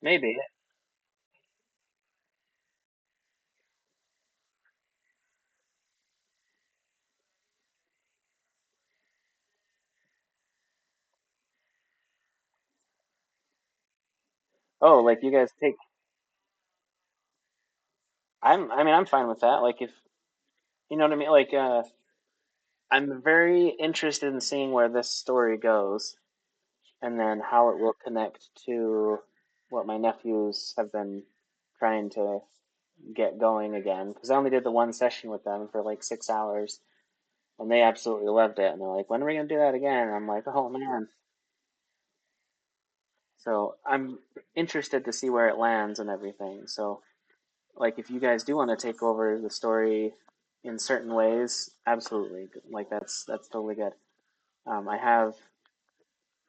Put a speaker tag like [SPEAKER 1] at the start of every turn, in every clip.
[SPEAKER 1] Maybe. Oh, like you guys take. I mean, I'm fine with that. Like if you know what I mean. Like, I'm very interested in seeing where this story goes, and then how it will connect to what my nephews have been trying to get going again. Because I only did the one session with them for like 6 hours, and they absolutely loved it. And they're like, "When are we gonna do that again?" And I'm like, "Oh man." So I'm interested to see where it lands and everything. So like if you guys do want to take over the story in certain ways, absolutely. Like that's totally good. I have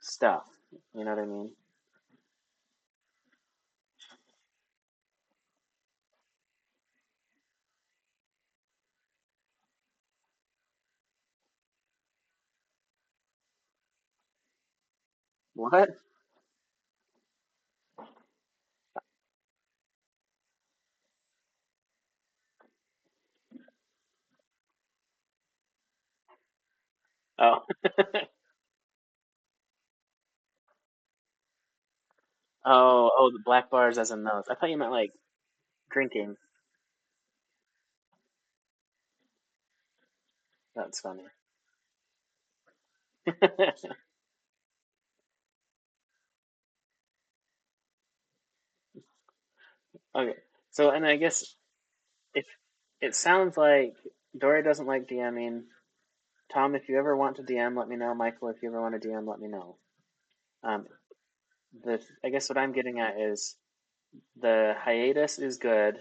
[SPEAKER 1] stuff. You know what I mean? What? Oh. Oh, the black bars as in those. I thought you meant like drinking. That's funny. Okay. So, and I guess if it sounds like Dory doesn't like DMing. Tom, if you ever want to DM, let me know. Michael, if you ever want to DM, let me know. Um, I guess what I'm getting at is the hiatus is good,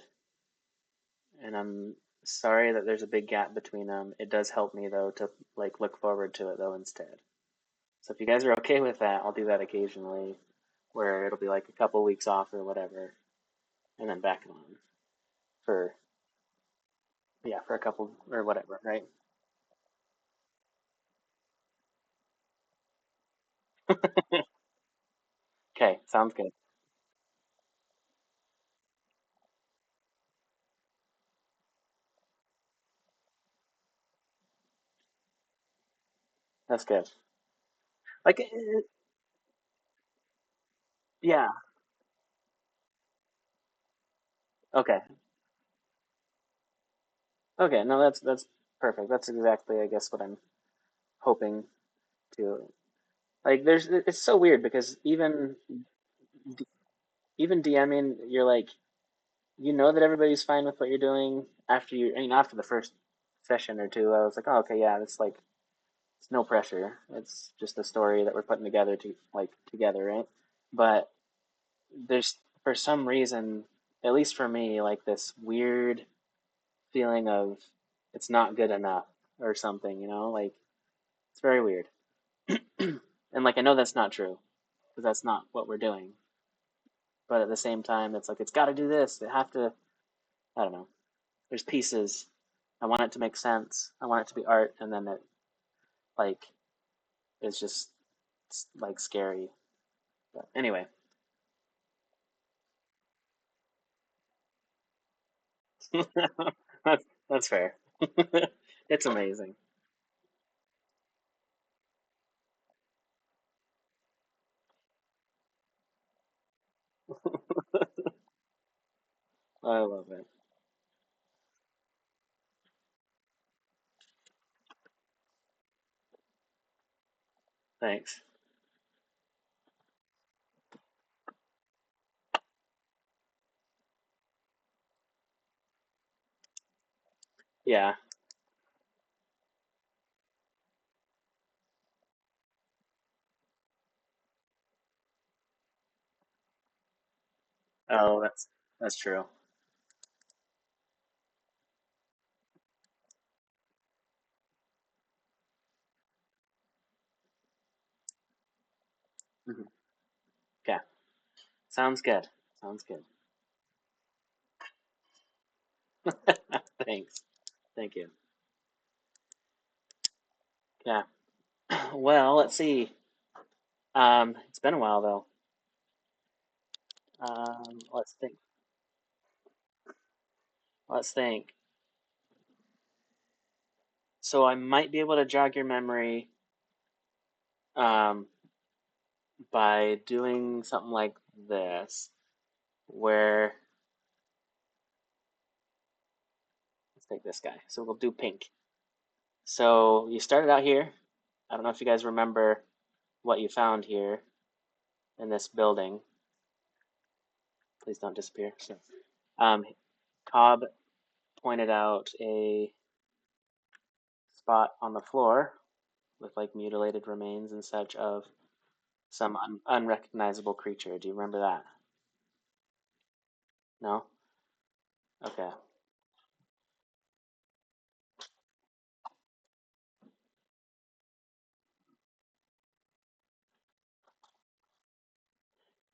[SPEAKER 1] and I'm sorry that there's a big gap between them. It does help me though to like look forward to it though instead. So if you guys are okay with that, I'll do that occasionally, where it'll be like a couple weeks off or whatever, and then back on for yeah for a couple or whatever, right? Okay, sounds good. That's good. Like yeah, okay, okay. No, that's perfect. That's exactly I guess what I'm hoping to. Like there's it's so weird because even DMing, you're like you know that everybody's fine with what you're doing after you, I mean, after the first session or two, I was like, oh, okay, yeah, it's like, it's no pressure. It's just a story that we're putting together to, like, together, right? But there's, for some reason, at least for me, like this weird feeling of it's not good enough or something, you know? Like, it's very weird. And, like, I know that's not true because that's not what we're doing. But at the same time, it's like, it's got to do this. They have to, I don't know. There's pieces. I want it to make sense. I want it to be art, and then it like is just like scary. But anyway, that's fair. It's amazing. I love it. Thanks. Yeah. Oh, that's true. Mhm. Yeah. Sounds good. Sounds good. Thanks. Thank you. Yeah. Well, let's see. It's been a while though. Let's think. Let's think. So I might be able to jog your memory um, by doing something like this, where let's take this guy. So we'll do pink. So you started out here. I don't know if you guys remember what you found here in this building. Please don't disappear. So, um, Cobb pointed out a spot on the floor with like mutilated remains and such of some unrecognizable creature. Do you remember that? No? Okay.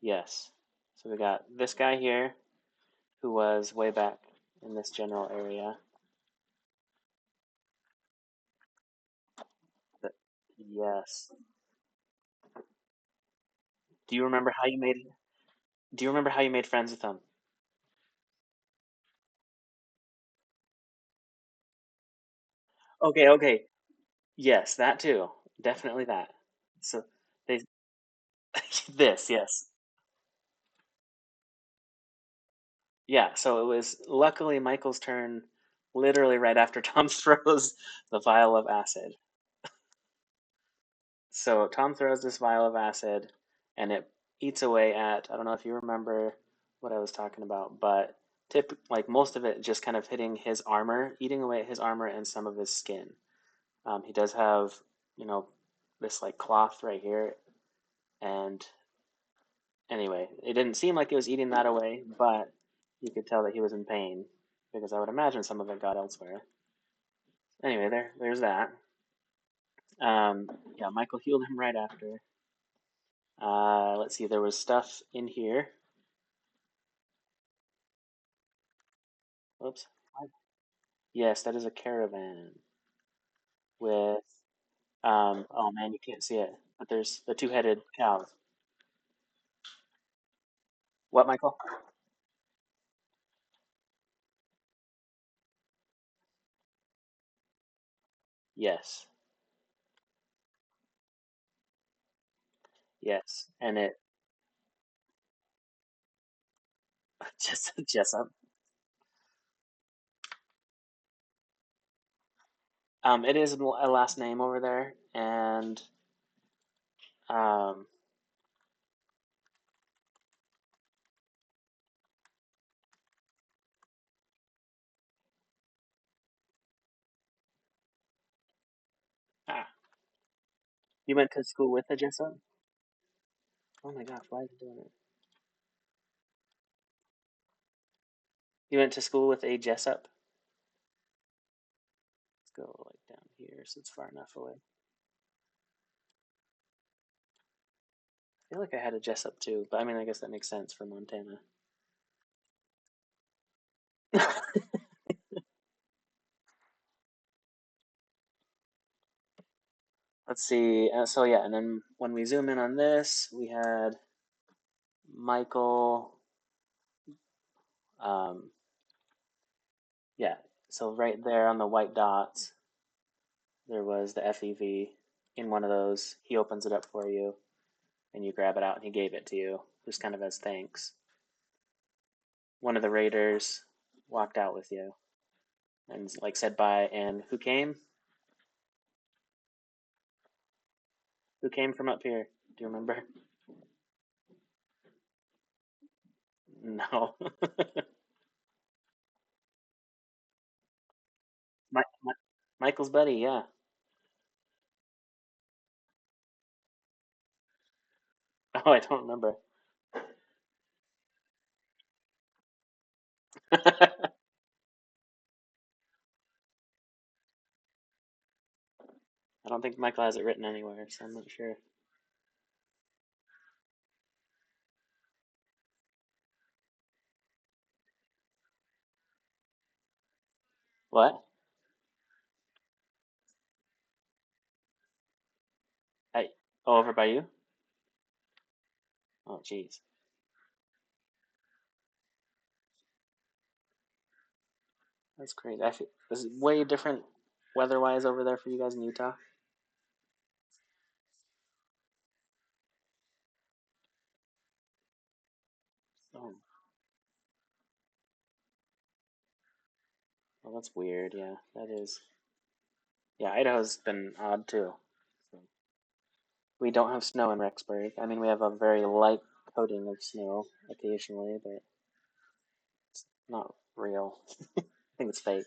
[SPEAKER 1] Yes. So we got this guy here who was way back in this general area. But yes. Do you remember how you made do you remember how you made friends with him? Okay, okay. Yes, that too. Definitely that. So they this, yes. Yeah, so it was luckily Michael's turn literally right after Tom throws the vial of acid. So Tom throws this vial of acid and it eats away at, I don't know if you remember what I was talking about, but like most of it just kind of hitting his armor, eating away at his armor and some of his skin. He does have, you know, this like cloth right here. And anyway, it didn't seem like it was eating that away, but you could tell that he was in pain because I would imagine some of it got elsewhere. Anyway, there's that. Yeah, Michael healed him right after. Let's see, there was stuff in here. Whoops. Yes, that is a caravan with, oh man, you can't see it, but there's the two-headed cows. What, Michael? Yes, yes, and it just it is a last name over there, and um, ah, you went to school with a Jessup? Oh my gosh, why is it doing it? You went to school with a Jessup? Let's go like down here so it's far enough away. I feel like I had a Jessup too, but I mean, I guess that makes sense for Montana. Let's see. So yeah, and then when we zoom in on this, we had Michael. Um, yeah. So right there on the white dots, there was the FEV in one of those. He opens it up for you, and you grab it out, and he gave it to you, just kind of as thanks. One of the raiders walked out with you and like said bye. And who came? Who came from up here? Do you remember? No. Michael's buddy. Yeah. Oh, I don't remember. I don't think Michael has it written anywhere, so I'm not sure. What? I Oh, over by you? Oh, jeez. That's crazy. Is it way different weather-wise over there for you guys in Utah? Oh, well, that's weird. Yeah, that is. Yeah, Idaho's been odd too. So we don't have snow in Rexburg. I mean, we have a very light coating of snow occasionally, but it's not real. I think it's fake.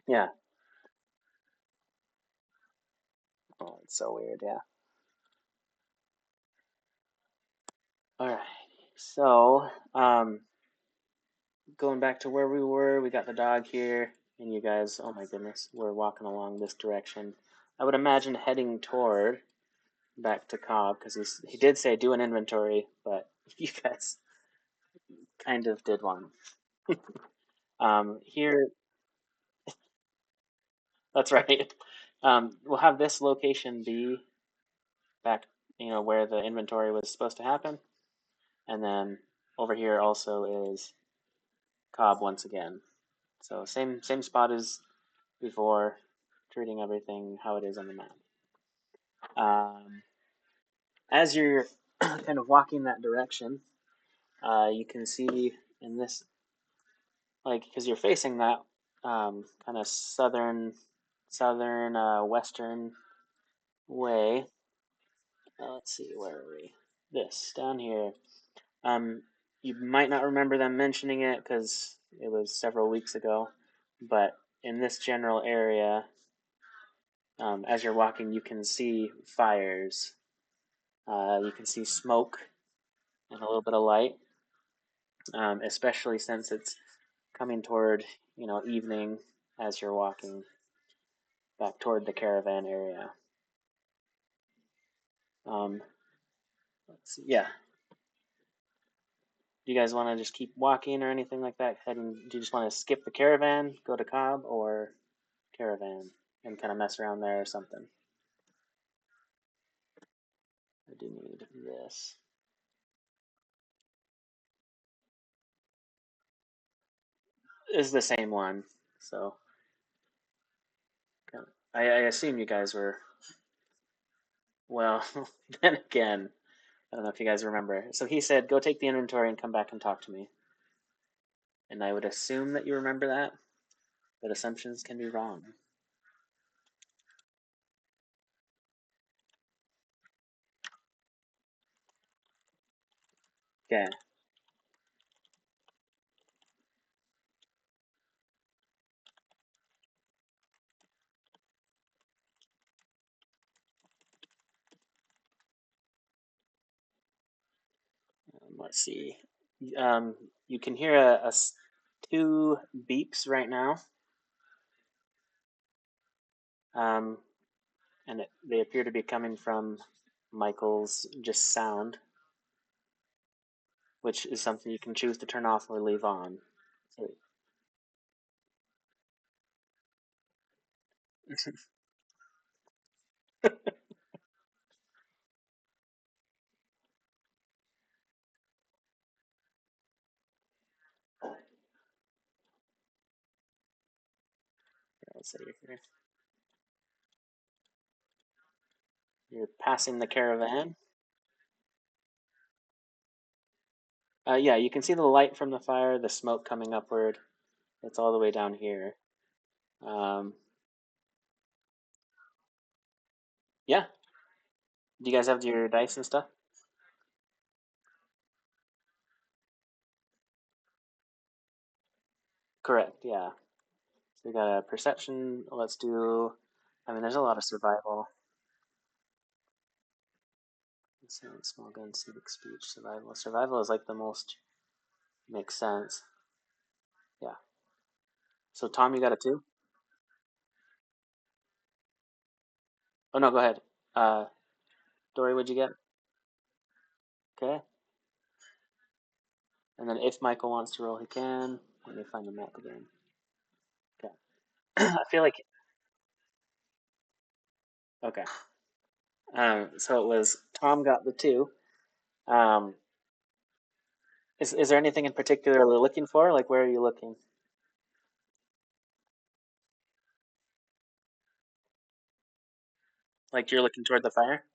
[SPEAKER 1] Yeah. Oh, it's so weird. Yeah. All right. So, going back to where we were, we got the dog here, and you guys, oh my goodness, we're walking along this direction. I would imagine heading toward back to Cobb because he did say do an inventory, but you guys kind of did one. Here, that's right. We'll have this location be back, where the inventory was supposed to happen, and then over here also is Cobb once again. So same spot as before, treating everything how it is on the map. As you're kind of walking that direction, you can see in this, like, because you're facing that kind of southern western way. Let's see, where are we? This down here. Um, you might not remember them mentioning it because it was several weeks ago, but in this general area, as you're walking, you can see fires. You can see smoke and a little bit of light, especially since it's coming toward evening as you're walking back toward the caravan area. Um, let's see, yeah. Do you guys want to just keep walking or anything like that? Heading? Do you just want to skip the caravan, go to Cobb, or caravan and kind of mess around there or something? I do need this. Is the same one, so I assume you guys were well. Then again, I don't know if you guys remember. So he said, "Go take the inventory and come back and talk to me." And I would assume that you remember that, but assumptions can be wrong. Okay. Let's see. Um, you can hear two beeps right now, um, and they appear to be coming from Michael's just sound, which is something you can choose to turn off or leave on. So, let's see here. You're passing the caravan. Yeah, you can see the light from the fire, the smoke coming upward. It's all the way down here. Um, yeah. Do you guys have your dice and stuff? Correct. Yeah. So we got a perception. Let's do. I mean, there's a lot of survival. Small gun, civic speech, survival. Survival is like the most makes sense. Yeah. So Tom, you got a two? Oh no, go ahead. Uh, Dory, what'd you get? Okay. And then if Michael wants to roll, he can. Let me find the map again. Okay. I feel like okay. So it was Tom got the two. Um, is there anything in particular you're looking for? Like, where are you looking? Like, you're looking toward the fire?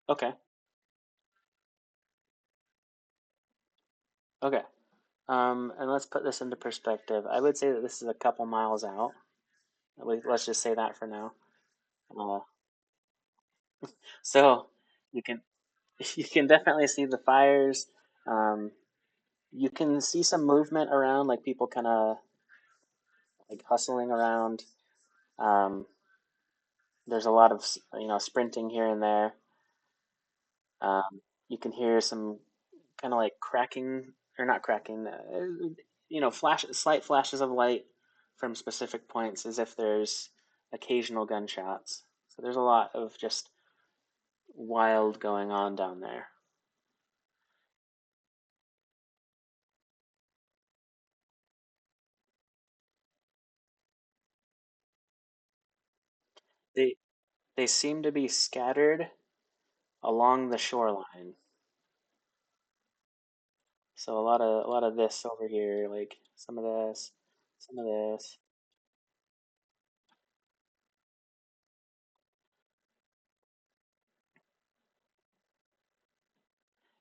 [SPEAKER 1] Okay, okay. And let's put this into perspective. I would say that this is a couple miles out. Let's just say that for now. Uh, so you can you can definitely see the fires. Um, you can see some movement around, like people kind of like hustling around. Um, there's a lot of sprinting here and there. You can hear some kind of like cracking or not cracking, slight flashes of light from specific points, as if there's occasional gunshots. So there's a lot of just wild going on down there. They they seem to be scattered along the shoreline. So a lot of this over here, like some of this,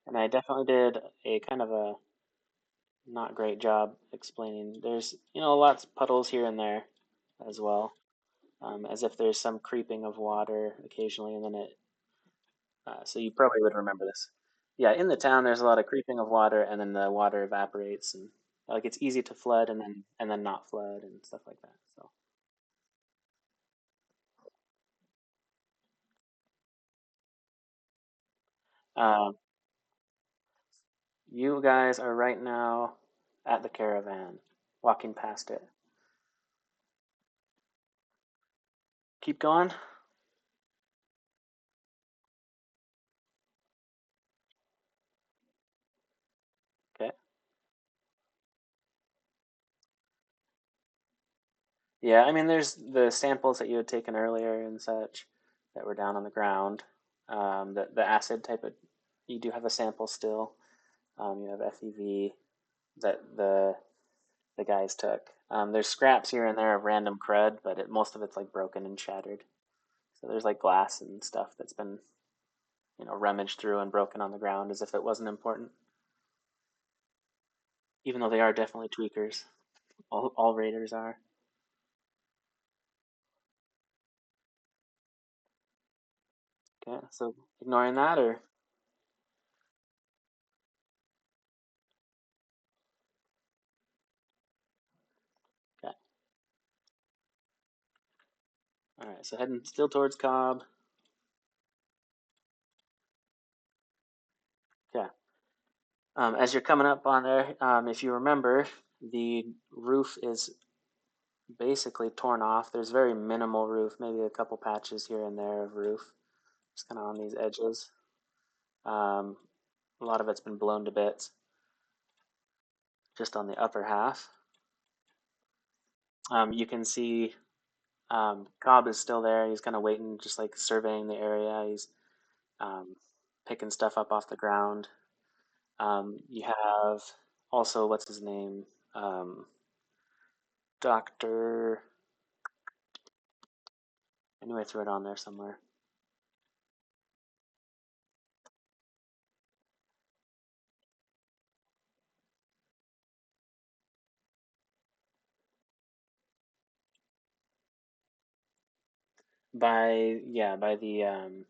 [SPEAKER 1] and I definitely did a kind of a not great job explaining. There's lots of puddles here and there as well, as if there's some creeping of water occasionally, and then it. So you probably would remember this. Yeah, in the town, there's a lot of creeping of water, and then the water evaporates, and like it's easy to flood, and then not flood, and stuff like that. So, um, you guys are right now at the caravan, walking past it. Keep going. Okay. Yeah, I mean, there's the samples that you had taken earlier and such that were down on the ground. The acid type of, you do have a sample still. You have FEV that the guys took. There's scraps here and there of random crud, but most of it's like broken and shattered. So there's like glass and stuff that's been rummaged through and broken on the ground as if it wasn't important, even though they are definitely tweakers. All raiders are. Okay, so ignoring that or okay. All right, so heading still towards Cobb. Okay. As you're coming up on there, if you remember, the roof is basically torn off. There's very minimal roof, maybe a couple patches here and there of roof, just kind of on these edges. Um, a lot of it's been blown to bits, just on the upper half. You can see Cobb is still there. He's kind of waiting, just like surveying the area. He's um, picking stuff up off the ground. You have also, what's his name? Doctor. I knew I threw it on there somewhere. By the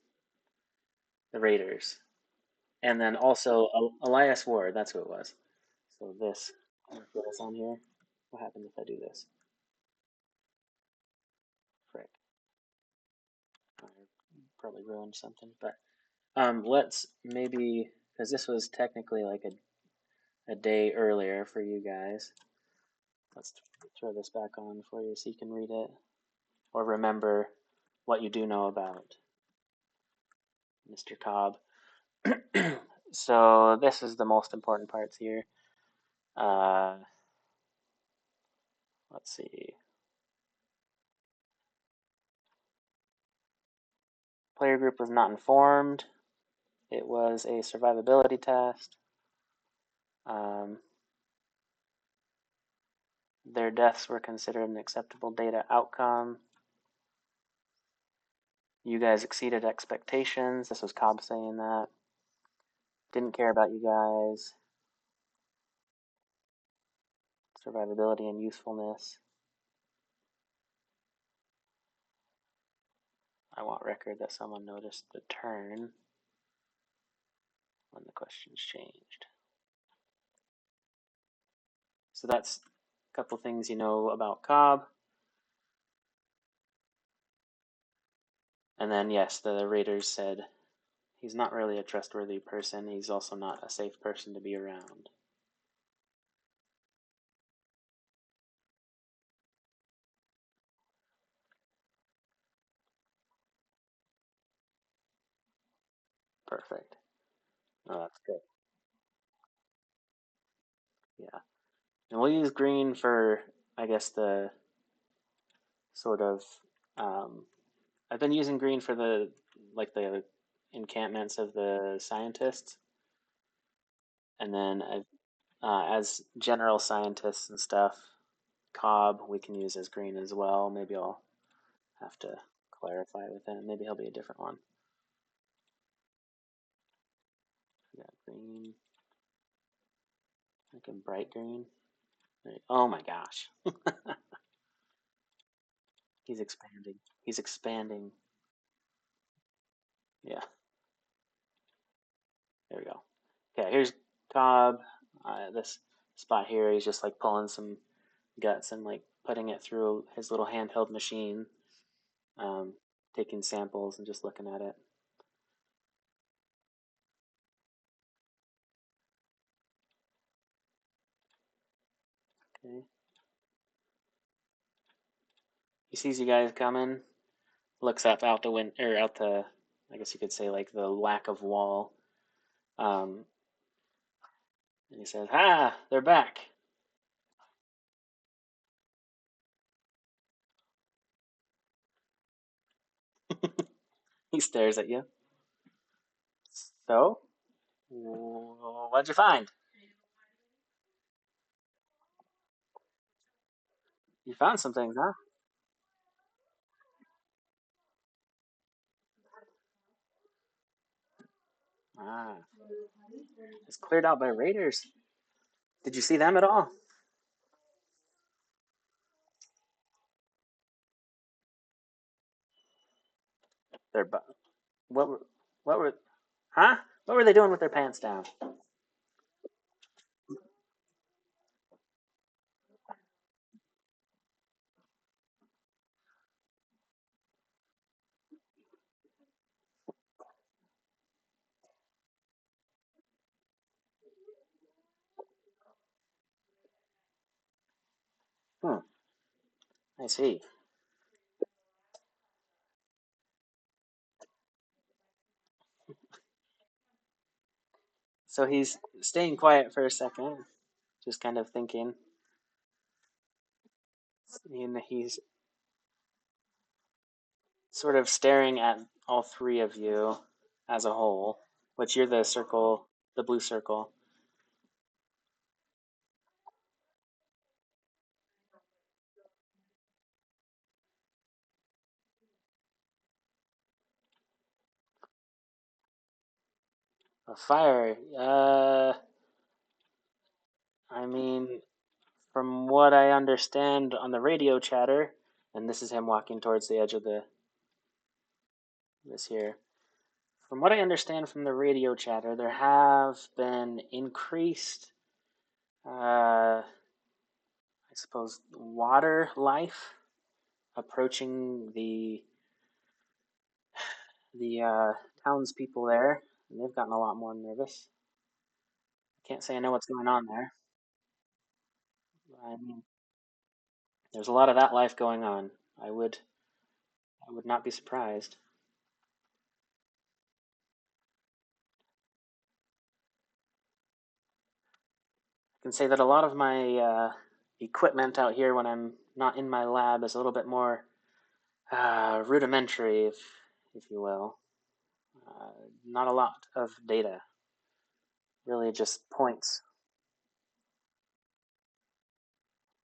[SPEAKER 1] Raiders, and then also Elias Ward. That's who it was. So this, I'm gonna put this on here. What happens if I do this? Frick, I probably ruined something. But let's maybe because this was technically like a day earlier for you guys. Let's throw this back on for you so you can read it or remember what you do know about Mr. Cobb. So this is the most important parts here. Let's see. Player group was not informed. It was a survivability test. Their deaths were considered an acceptable data outcome. You guys exceeded expectations. This was Cobb saying that. Didn't care about you guys. Survivability and usefulness. I want record that someone noticed the turn when the questions changed. So that's a couple things you know about Cobb. And then, yes, the Raiders said he's not really a trustworthy person. He's also not a safe person to be around. Perfect. Oh, that's good. Yeah. And we'll use green for, I guess, the sort of. I've been using green for the encampments of the scientists, and then as general scientists and stuff, Cobb we can use as green as well. Maybe I'll have to clarify with him. Maybe he'll be a different one. We got green, like a bright green. Oh my gosh. He's expanding. He's expanding. Yeah, there we go. Okay, here's Cobb. This spot here, he's just like pulling some guts and like putting it through his little handheld machine, um, taking samples and just looking at it. Okay. He sees you guys coming, looks up out the wind or out the, I guess you could say like the lack of wall, and he says, "Ah, they're back." He stares at you. So, what'd you find? You found some things, huh? Ah, it's cleared out by raiders. Did you see them at all? They're what were what were huh? What were they doing with their pants down? Hmm. I see. So he's staying quiet for a second, just kind of thinking. And he's sort of staring at all three of you as a whole, which you're the circle, the blue circle. A fire. I mean, from what I understand on the radio chatter, and this is him walking towards the edge of the this here. From what I understand from the radio chatter, there have been increased, I suppose, water life approaching the townspeople there, and they've gotten a lot more nervous. Can't say I know what's going on there. I mean, there's a lot of that life going on. I would not be surprised. can say that a lot of my equipment out here when I'm not in my lab is a little bit more rudimentary, if you will. Not a lot of data, really just points.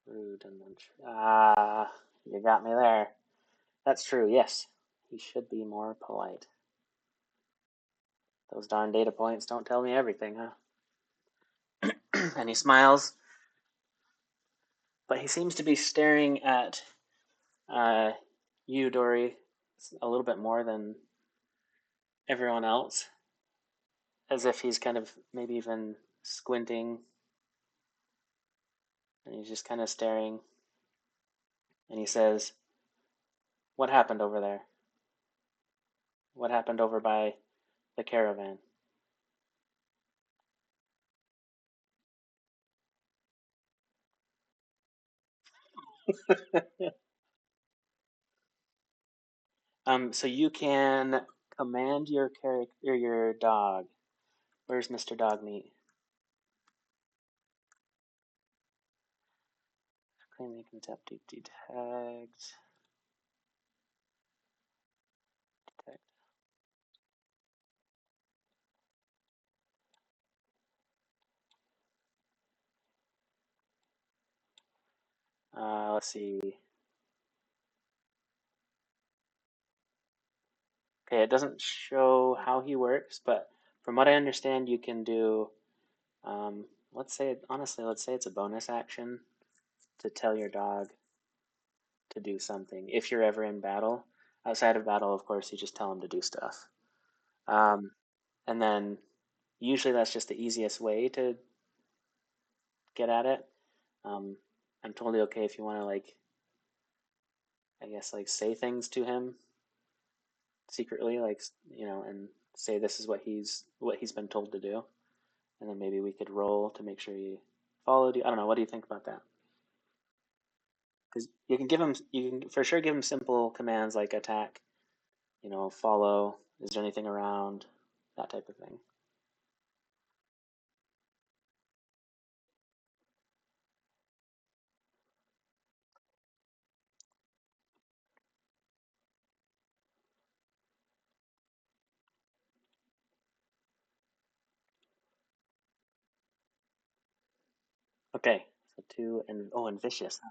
[SPEAKER 1] Rudimentary. You got me there. That's true, yes. He should be more polite. Those darn data points don't tell me everything, huh? And he smiles, but he seems to be staring at uh, you, Dory, a little bit more than everyone else, as if he's kind of maybe even squinting, and he's just kind of staring. And he says, "What happened over there? What happened over by the caravan?" So you can command your character, your dog. Where's Mr. Dogmeat? Claiming contempt detect. Detect. Let's see. Okay, it doesn't show how he works, but from what I understand, you can do. Let's say, honestly, let's say it's a bonus action to tell your dog to do something if you're ever in battle. Outside of battle, of course, you just tell him to do stuff. Um, and then usually that's just the easiest way to get at it. Um, I'm totally okay if you want to like, I guess like say things to him secretly, like and say this is what he's been told to do, and then maybe we could roll to make sure he followed you. I don't know. What do you think about that? Because you can for sure give him simple commands like attack, follow. Is there anything around? That type of thing. Okay, so two and vicious, huh?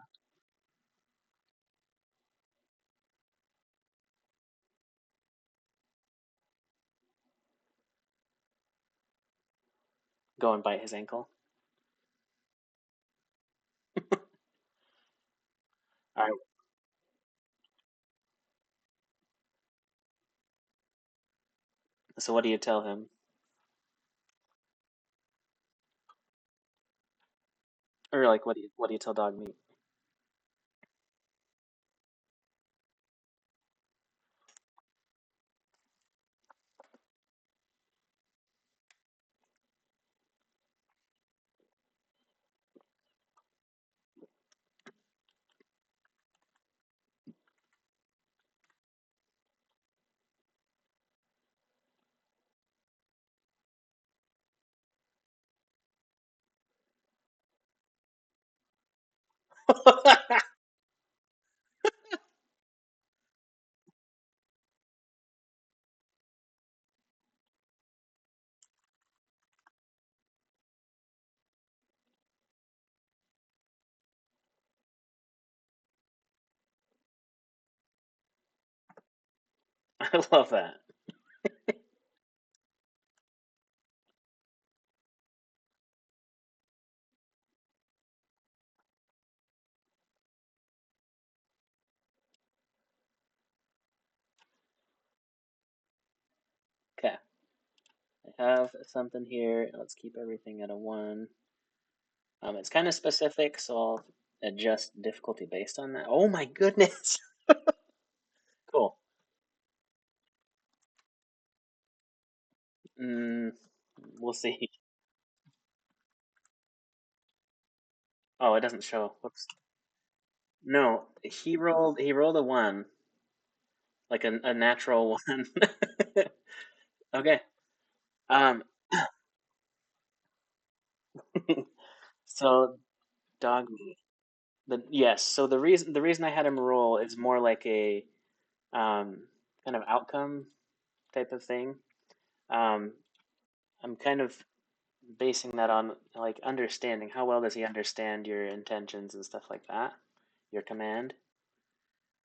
[SPEAKER 1] Go and bite his ankle. All right. So what do you tell him, or like what do you tell dog meat? I love that. Okay, I have something here. Let's keep everything at a one. It's kind of specific, so I'll adjust difficulty based on that. Oh my goodness. Cool. Mm, we'll see. Oh, it doesn't show. Whoops. No, he rolled a one, like a natural one. Okay. Um, So dog meat. Yes. So the reason I had him roll is more like a um, kind of outcome type of thing. Um, I'm kind of basing that on like understanding how well does he understand your intentions and stuff like that, your command.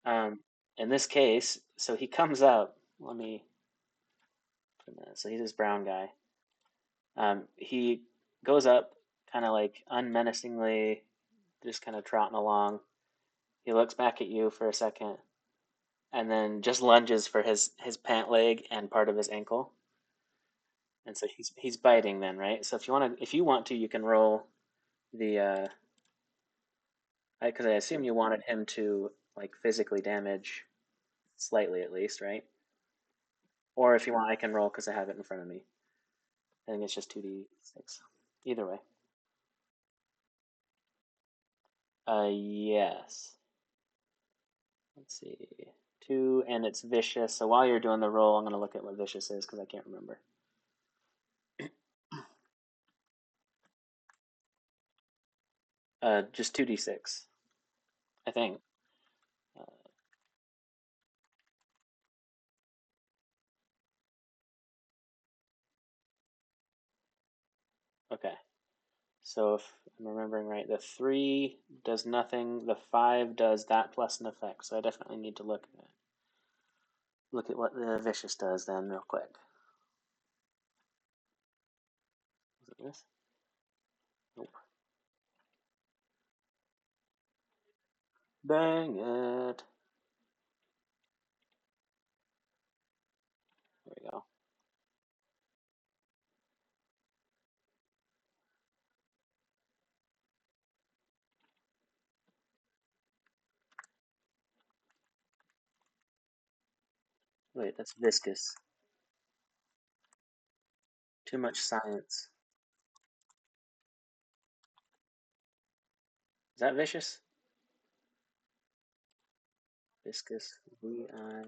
[SPEAKER 1] Um, in this case, so he comes up. Let me put him in. So he's this brown guy. He goes up, kind of like unmenacingly, just kind of trotting along. He looks back at you for a second, and then just lunges for his pant leg and part of his ankle. And so he's biting then, right? So if you want to, you can roll the because I assume you wanted him to like physically damage slightly at least, right? Or if you want, I can roll because I have it in front of me. I think it's just 2d6. Either way. Yes. Let's see. Two, and it's vicious. So while you're doing the roll, I'm going to look at what vicious is because I can't remember. Just 2d6, I think. Uh, okay. So if I'm remembering right, the 3 does nothing, the 5 does that plus an effect. So I definitely need to look at what the vicious does then real quick. Was it this? Nope. Dang it. There we go. Wait, that's viscous. Too much science. Is that vicious? Viscous. VI.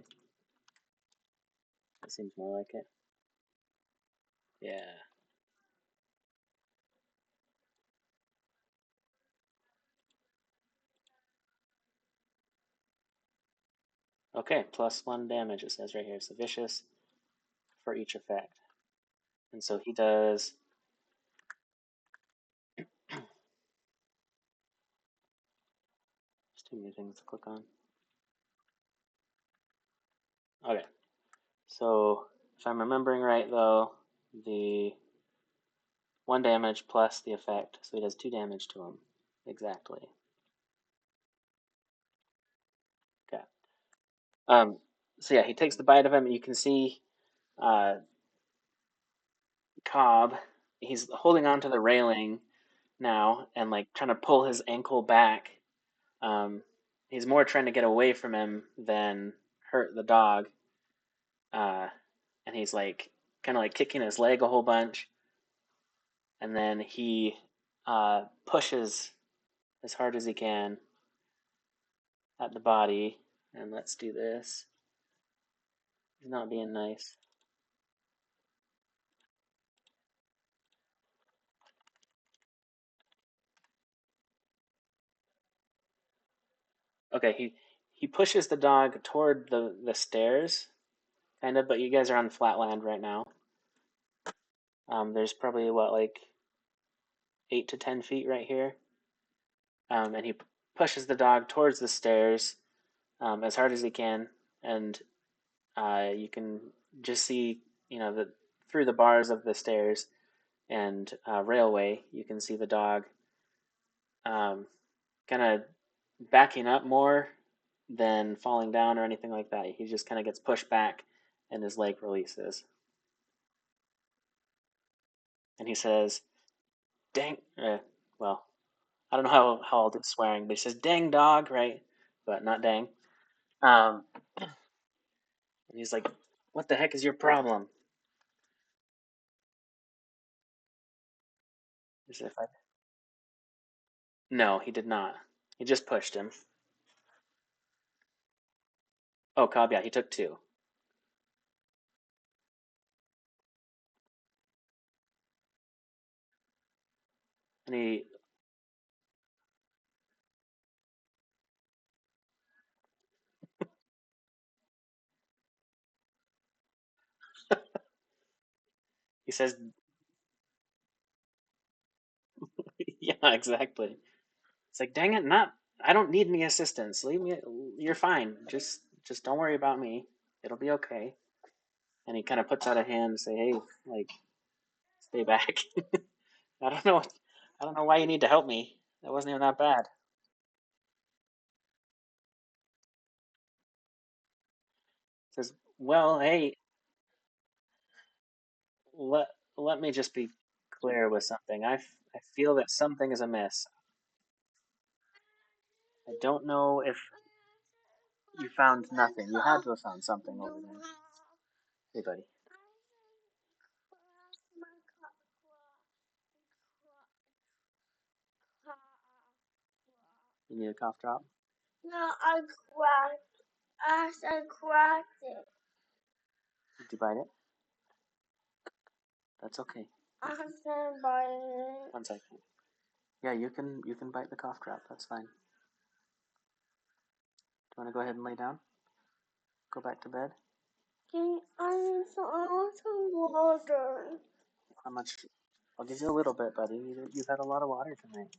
[SPEAKER 1] That seems more like it. Yeah. Okay, +1 damage, it says right here. So vicious for each effect. And so he does. There's too many things to click on. Okay, so if I'm remembering right though, the 1 damage plus the effect. So he does 2 damage to him. Exactly. Okay. Um, so yeah, he takes the bite of him, and you can see uh, Cobb. He's holding onto the railing now and like trying to pull his ankle back. Um, he's more trying to get away from him than hurt the dog. Uh, and he's like kind of like kicking his leg a whole bunch, and then he pushes as hard as he can at the body. And let's do this. He's not being nice. Okay, he pushes the dog toward the stairs, kind of, but you guys are on flat land right now. There's probably what like 8 to 10 feet right here, and he pushes the dog towards the stairs as hard as he can, and you can just see, the through the bars of the stairs and railway, you can see the dog um, kind of backing up more than falling down or anything like that. He just kind of gets pushed back, and his leg releases, and he says, "Dang!" Well, I don't know how I'll do swearing, but he says, "Dang dog," right? But not dang. Um, and he's like, "What the heck is your problem?" He said, No, he did not. He just pushed him. Oh, Cobb, yeah, he took 2. And he He says, yeah, exactly. It's like, dang it, not. I don't need any assistance. Leave me. You're fine. Just don't worry about me. It'll be okay. And he kind of puts out a hand and say, hey, like, stay back. I don't know. I don't know why you need to help me. That wasn't even that bad. Says, well, hey, let let me just be clear with something. I feel that something is amiss. I don't know if you found nothing. You had to have found something over there. Hey, buddy. You need a cough drop? No, I cracked. I cracked it. Did you bite it? That's okay. I can bite it. 1 second. Yeah, you can bite the cough drop. That's fine. Do you want to go ahead and lay down? Go back to bed? I need some water. How much? I'll give you a little bit, buddy. You've had a lot of water tonight.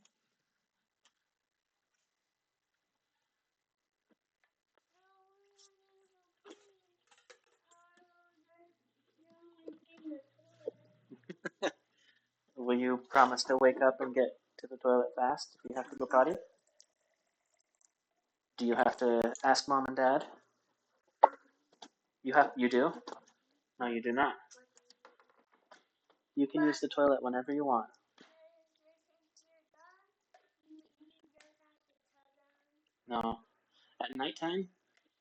[SPEAKER 1] Will you promise to wake up and get to the toilet fast if you have to go potty? Do you have to ask mom and dad? You do? No, you do not. You can use the toilet whenever you want. No. At nighttime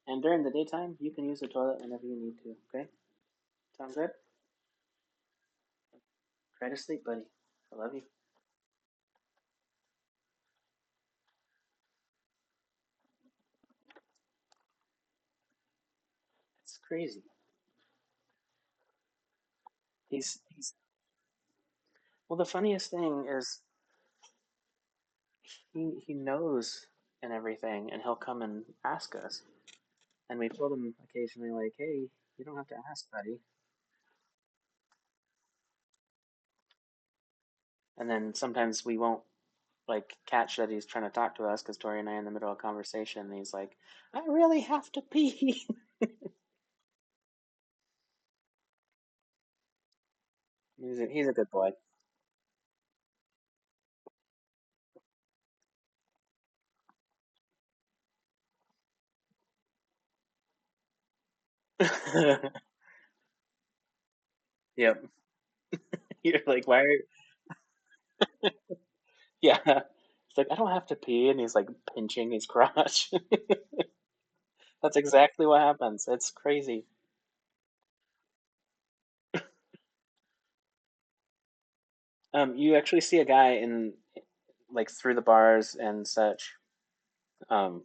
[SPEAKER 1] and during the daytime, you can use the toilet whenever you need to, okay? Sound good? Try to sleep, buddy. I love you. It's crazy. He's well, the funniest thing is he knows and everything, and he'll come and ask us. And we told him occasionally, like, hey, you don't have to ask, buddy. And then sometimes we won't like catch that he's trying to talk to us because Tori and I are in the middle of a conversation, and he's like, I really have to pee. He's a good boy. Yep. You're like, why are yeah. It's like, I don't have to pee, and he's like pinching his crotch. That's exactly what happens. It's crazy. You actually see a guy in like through the bars and such. Um,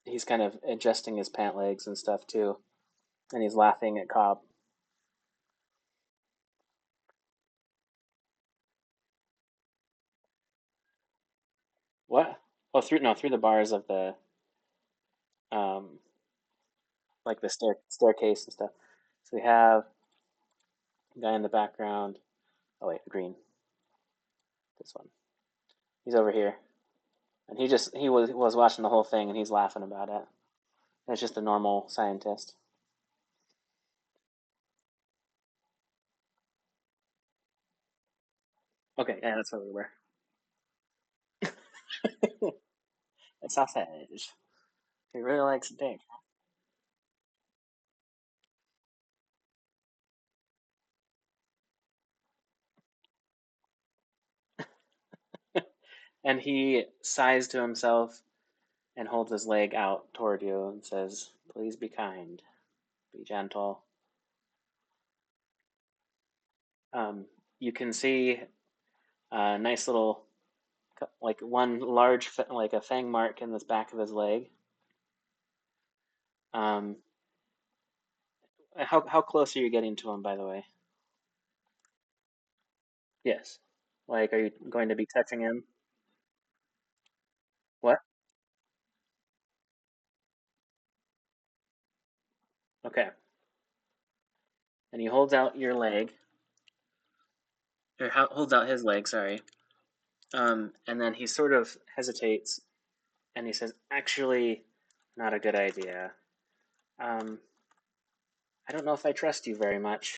[SPEAKER 1] he's kind of adjusting his pant legs and stuff too, and he's laughing at Cobb. What? Oh, through the bars of the um, like the staircase and stuff. So we have a guy in the background. Oh wait, green. This one. He's over here, and he was watching the whole thing, and he's laughing about it. It's just a normal scientist. Okay, yeah, that's where we were. It's sausage. He really likes dick. And he sighs to himself and holds his leg out toward you and says, "Please be kind, be gentle." Um, you can see a nice little, like one large, like a fang mark in the back of his leg. Um, how close are you getting to him, by the way? Yes. Like, are you going to be touching him? What? Okay. and he holds out your leg, or holds out his leg, sorry. And then he sort of hesitates, and he says, "Actually, not a good idea. Um, I don't know if I trust you very much."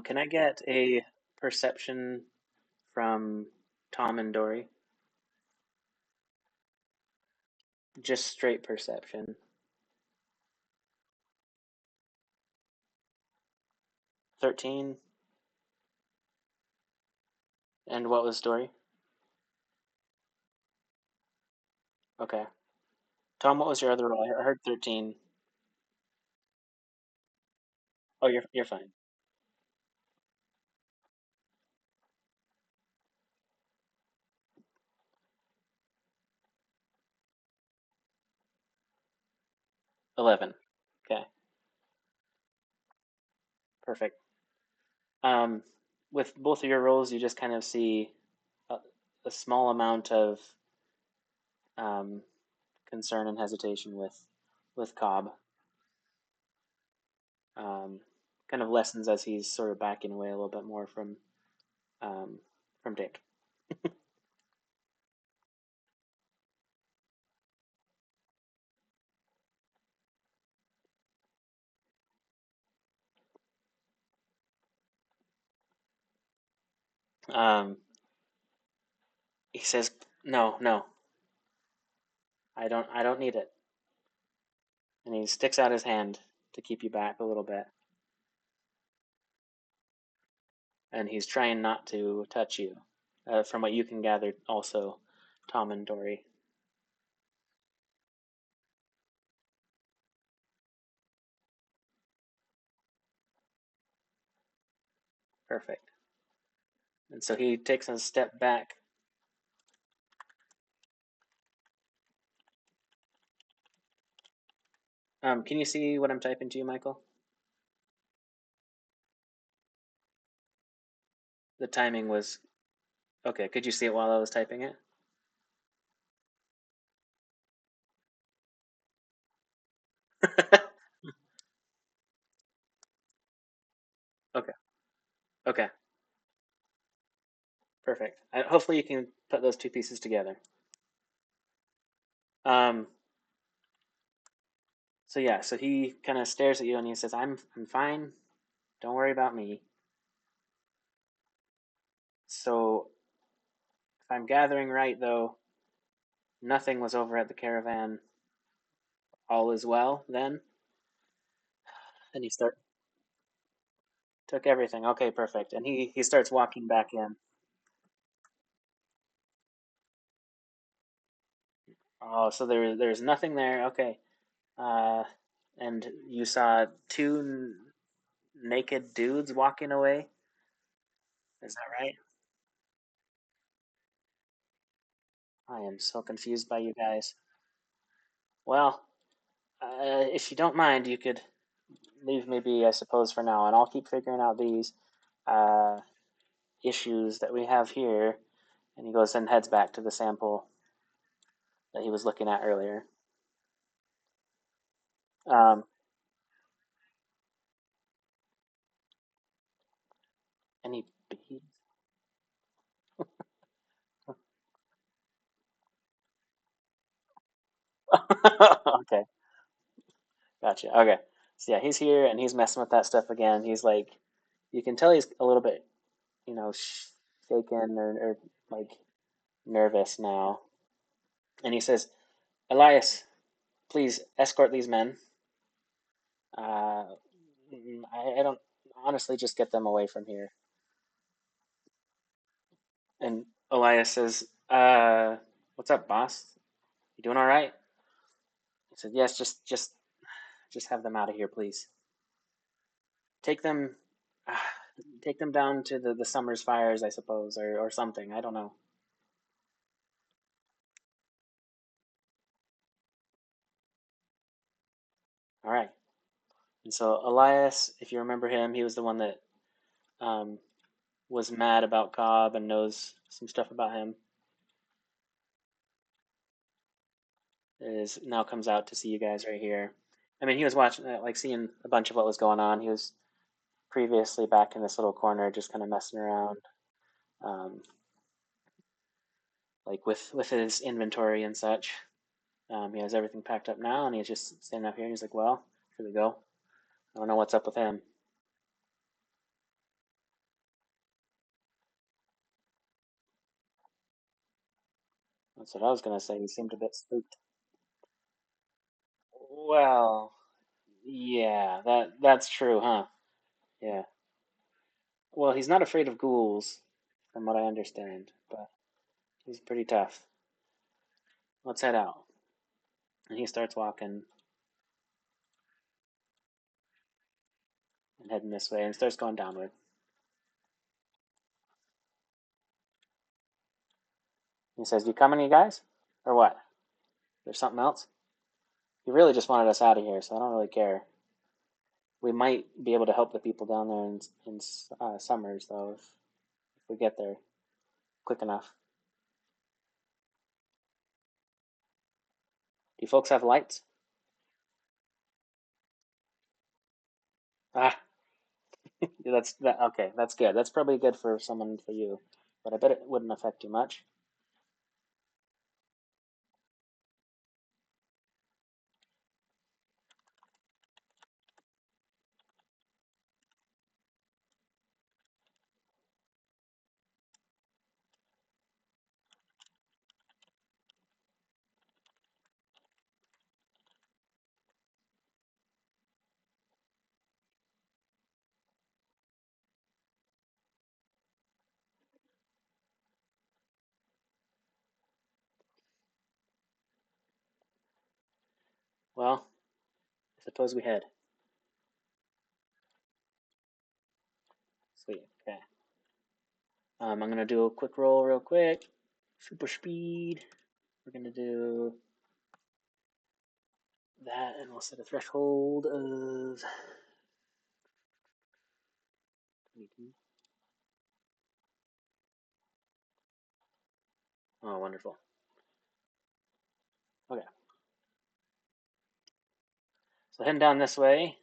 [SPEAKER 1] Can I get a perception from Tom and Dory? Just straight perception. 13. And what was Dory? Okay. Tom, what was your other roll? I heard 13. Oh, you're fine. 11. Okay, perfect. Um, with both of your rolls, you just kind of see a, a small amount of um, concern and hesitation with Cobb. Um, kind of lessens as he's sort of backing away a little bit more um, from Dick. Um, he says, "No, no, I don't need it." And he sticks out his hand to keep you back a little bit, and he's trying not to touch you. From what you can gather, also, Tom and Dory. Perfect. And so he takes a step back. Can you see what I'm typing to you, Michael? The timing was okay. Could you see it while I was typing it? Okay. Okay. Perfect. Hopefully you can put those two pieces together. Um, so yeah, so he kind of stares at you and he says, I'm fine. Don't worry about me." So if I'm gathering right, though, nothing was over at the caravan. All is well then. And he start took everything. Okay, perfect. And he starts walking back in. Oh, so there's nothing there. Okay. Uh, and you saw two naked dudes walking away. Is that right? I am so confused by you guys. Well, if you don't mind, you could leave me be, I suppose, for now, and I'll keep figuring out these uh, issues that we have here. And he goes and heads back to the sample that he was looking at earlier. Um, any beads? Okay, gotcha. Okay, so yeah, he's here and he's messing with that stuff again. He's like, you can tell he's a little bit, you know, shaken or like nervous now. And he says, "Elias, please escort these men. Uh, I don't honestly just get them away from here." And Elias says, "What's up, boss? You doing all right?" He said, "Yes, just have them out of here, please. Take them, uh, take them down to the Summers fires, I suppose, or something. I don't know." All right. And so Elias, if you remember him, he was the one that um, was mad about Cobb and knows some stuff about him. Is now comes out to see you guys right here. I mean, he was watching, like, seeing a bunch of what was going on. He was previously back in this little corner, just kind of messing around, um, like with his inventory and such. He has everything packed up now, and he's just standing up here. And he's like, "Well, here we go. I don't know what's up with him." That's what I was gonna say. He seemed a bit spooked. Well, yeah, that's true, huh? Yeah. Well, he's not afraid of ghouls, from what I understand, but he's pretty tough. Let's head out. And he starts walking and heading this way and starts going downward. He says, "You coming, you guys? Or what? There's something else?" He really just wanted us out of here, so I don't really care. We might be able to help the people down there in Summers, though, if we get there quick enough. Do you folks have lights? Ah, that's that. Okay, that's good. That's probably good for someone for you, but I bet it wouldn't affect you much. Well, I suppose we head. Sweet. Okay. I'm gonna do a quick roll, real quick. Super speed. We're gonna do that, and we'll set a threshold of 22. Oh, wonderful. Okay. So heading down this way,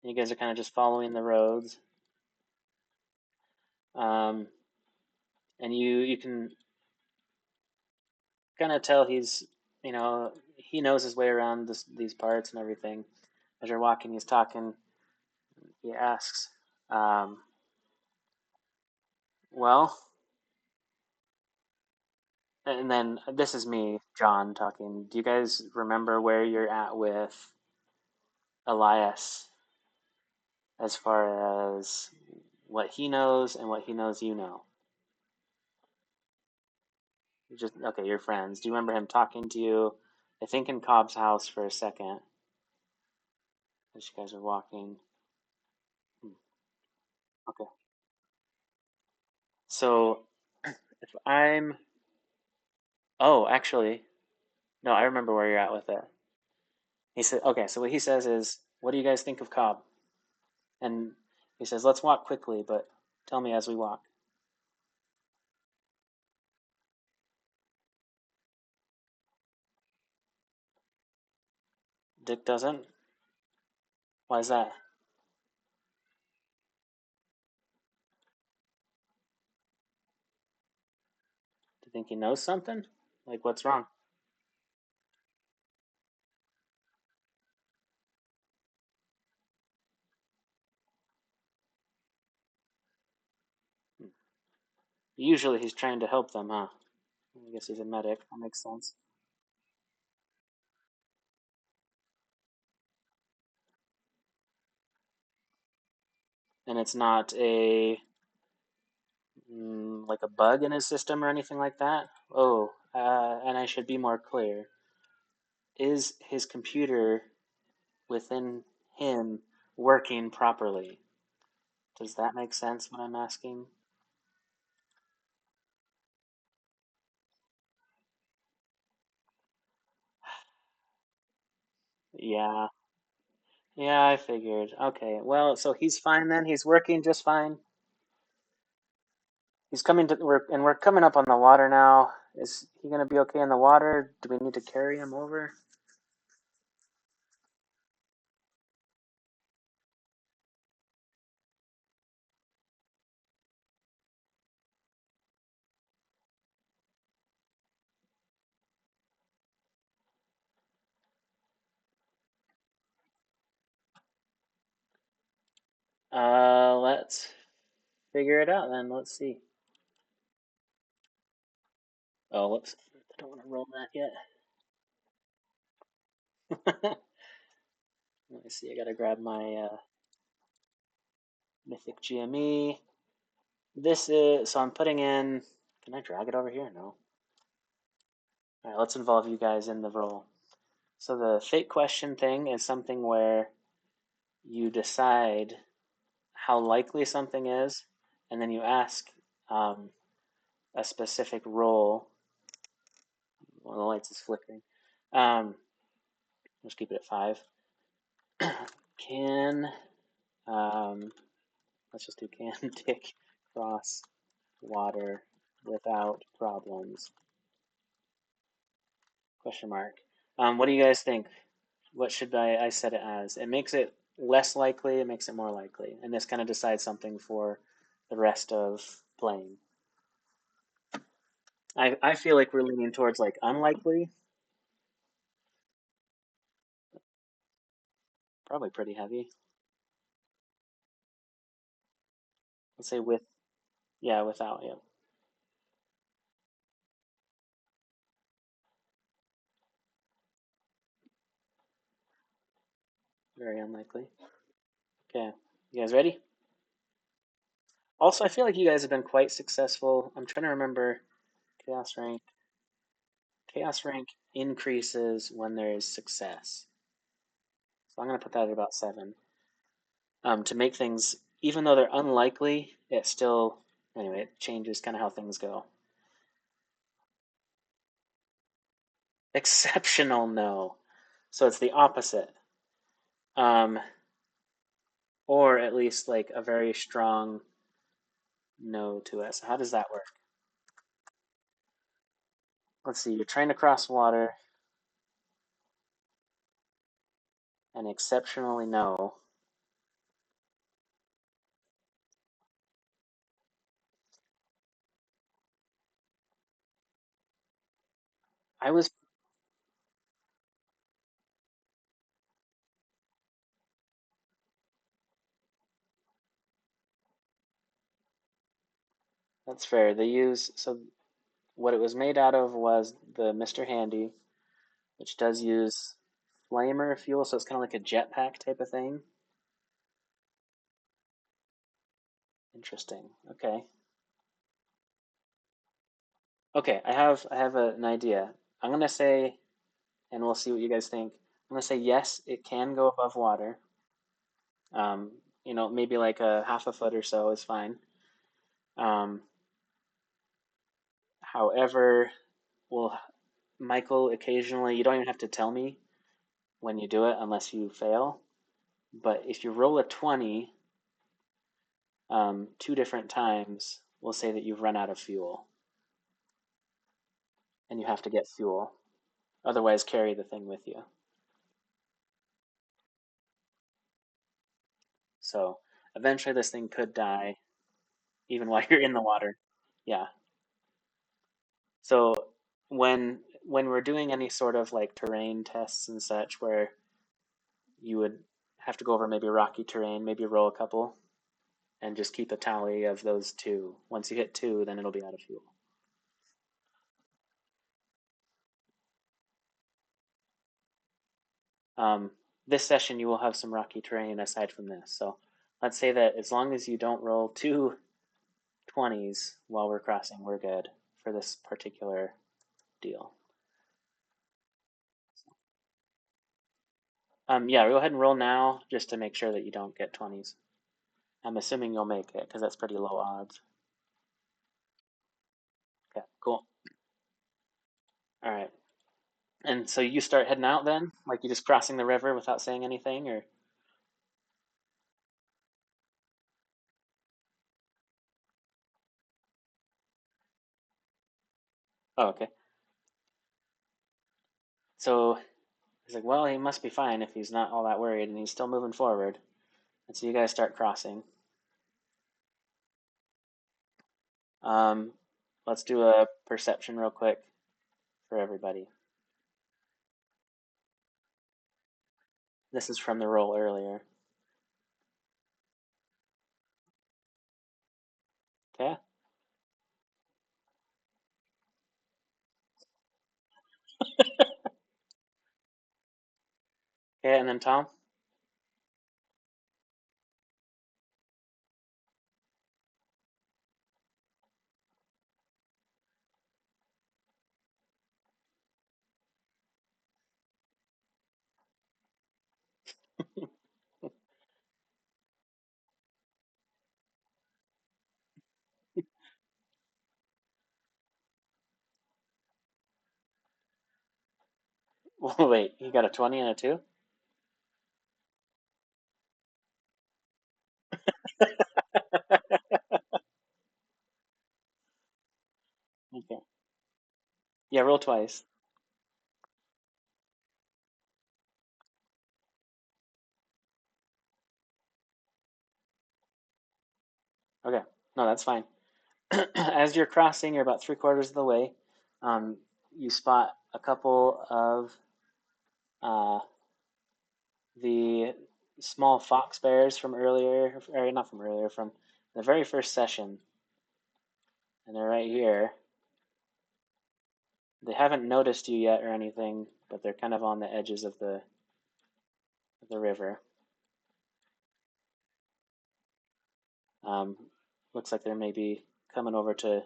[SPEAKER 1] you guys are kind of just following the roads, um, and you can kind of tell he knows his way around these parts and everything. As you're walking, he's talking. He asks, "Well," and then this is me, John, talking. Do you guys remember where you're at with Elias as far as what he knows and what he knows you know? Just okay, you're friends. Do you remember him talking to you? I think in Cobb's house for a second as you guys are walking. Hmm, okay. So if I'm oh, actually, no, I remember where you're at with it. He said okay, so what he says is, "What do you guys think of Cobb?" And he says, "Let's walk quickly, but tell me as we walk." Dick doesn't? Why is that? Do you think he knows something? Like what's wrong? Hmm. Usually he's trying to help them, huh? I guess he's a medic. That makes sense. And it's not a like a bug in his system or anything like that. Oh, and I should be more clear. Is his computer within him working properly? Does that make sense what I'm asking? Yeah. Yeah, I figured. Okay. Well, so he's fine then. He's working just fine. He's coming to we're coming up on the water now. Is he gonna be okay in the water? Do we need to carry him over? Let's figure it out then. Let's see. Oh, whoops. I don't want to roll that yet. Let me see. I gotta grab my Mythic GME. This is so I'm putting in. Can I drag it over here? No. All right, let's involve you guys in the roll. So the fate question thing is something where you decide how likely something is, and then you ask um, a specific roll. One of the lights is flickering. Let's keep it at 5. Can let's just do can Dick cross water without problems? Question mark. What do you guys think? What should I set it as? It makes it less likely, it makes it more likely. And this kind of decides something for the rest of playing. I feel like we're leaning towards like unlikely, probably pretty heavy. Let's say with, yeah, without, yeah, very unlikely. Okay, you guys ready? Also, I feel like you guys have been quite successful. I'm trying to remember chaos rank. Chaos rank increases when there is success. So I'm going to put that at about 7. To make things, even though they're unlikely, it still, anyway, it changes kind of how things go. Exceptional no. So it's the opposite. Um, or at least like a very strong no to it. So how does that work? Let's see, you're trying to cross water and exceptionally no. I was, that's fair. They use, so what it was made out of was the Mr. Handy, which does use flamer fuel, so it's kind of like a jetpack type of thing. Interesting. Okay. Okay, I have an idea. I'm gonna say, and we'll see what you guys think. I'm gonna say yes, it can go above water. Um, maybe like a half a foot or so is fine. Um, however, well, Michael, occasionally you don't even have to tell me when you do it unless you fail. But if you roll a 20, 2 different times, we'll say that you've run out of fuel and you have to get fuel. Otherwise, carry the thing with you. So eventually, this thing could die even while you're in the water. Yeah. So when we're doing any sort of like terrain tests and such, where you would have to go over maybe rocky terrain, maybe roll a couple, and just keep a tally of those 2. Once you hit 2, then it'll be out of fuel. Um, this session, you will have some rocky terrain aside from this. So let's say that as long as you don't roll 2 20s while we're crossing, we're good for this particular deal. Yeah, go ahead and roll now just to make sure that you don't get 20s. I'm assuming you'll make it because that's pretty low odds. Okay, cool. All right. And so you start heading out then? Like you just crossing the river without saying anything, or oh, okay. So he's like, well, he must be fine if he's not all that worried, and he's still moving forward. And so you guys start crossing. Um, let's do a perception real quick for everybody. This is from the roll earlier. Okay. Okay, and then Tom. Wait, he got a 20 and a 2? Okay. Yeah, roll twice. Okay. No, that's fine. As you're crossing, you're about three-quarters of the way. Um, you spot a couple of uh, the small fox bears from earlier, or not from earlier, from the very first session, and they're right here. They haven't noticed you yet or anything, but they're kind of on the edges of the river. Um, looks like they're maybe coming over to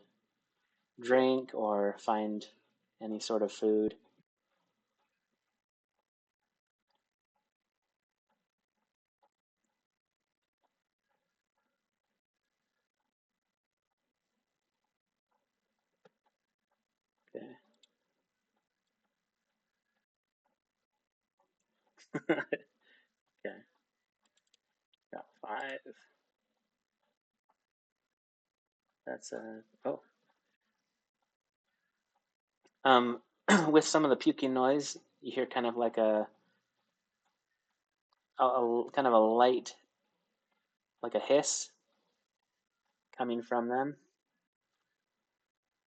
[SPEAKER 1] drink or find any sort of food. Okay. Okay. Got five. That's a oh. Um, with some of the puking noise, you hear kind of like a kind of a light, like a hiss coming from them,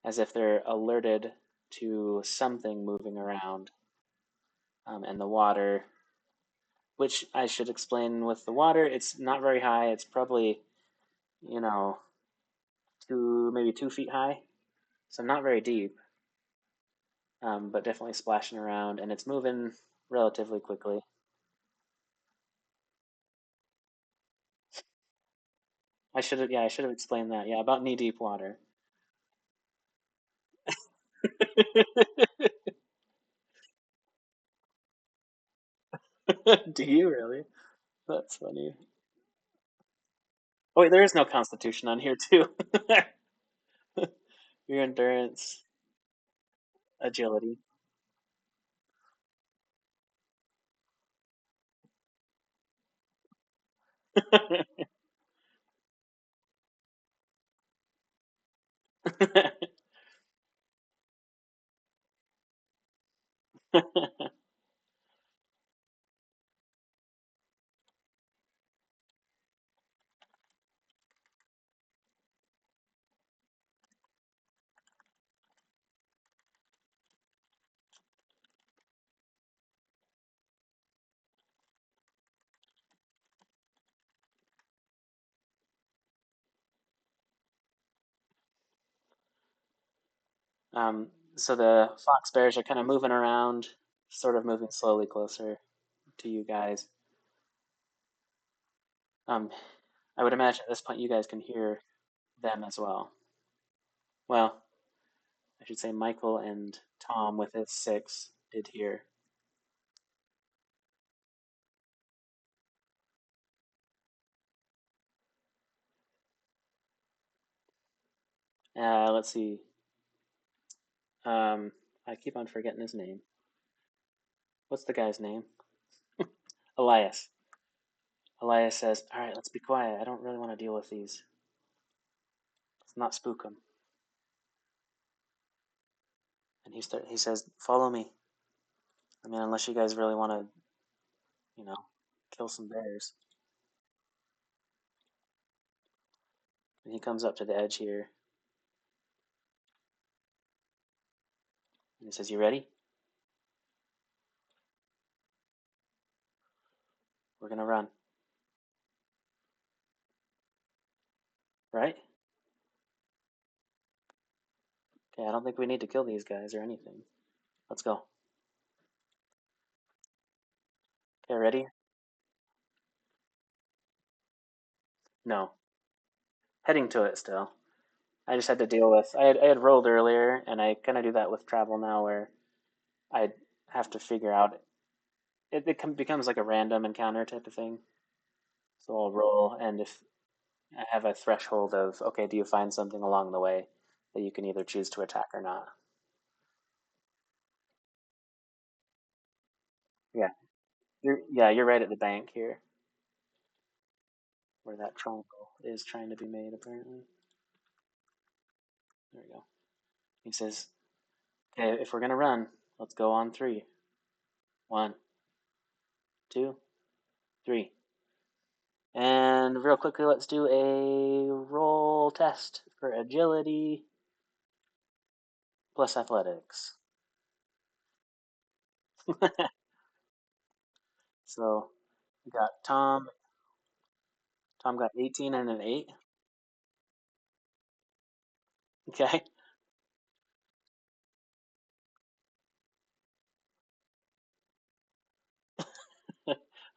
[SPEAKER 1] as if they're alerted to something moving around. And the water, which I should explain with the water, it's not very high. It's probably, you know, maybe 2 feet high, so not very deep, but definitely splashing around, and it's moving relatively quickly. I should have explained that. Yeah, about knee deep water. Do you really? That's funny. Oh wait, there is no constitution on here too. Your endurance, agility. Um, so the fox bears are kind of moving around, sort of moving slowly closer to you guys. Um, I would imagine at this point you guys can hear them as well. Well, I should say Michael and Tom with his six did hear. Let's see. Um, I keep on forgetting his name. What's the guy's name? Elias. Elias says, "All right, let's be quiet. I don't really want to deal with these. Let's not spook them." And he says, "Follow me. I mean, unless you guys really want to, you know, kill some bears." And he comes up to the edge here, and he says, "You ready? We're gonna run, right? Okay, I don't think we need to kill these guys or anything. Let's go. Okay, ready? No, heading to it still. I just had to deal with. I had rolled earlier, and I kind of do that with travel now, where I have to figure out. It becomes like a random encounter type of thing. So I'll roll, and if I have a threshold of, okay, do you find something along the way that you can either choose to attack or not? Yeah, you're right at the bank here, where that triangle is trying to be made. Apparently, there we go. He says, okay, if we're gonna run, let's go on three. One, two, three. And real quickly, let's do a roll test for agility plus athletics. So we got Tom. Tom got 18 and an 8. Okay.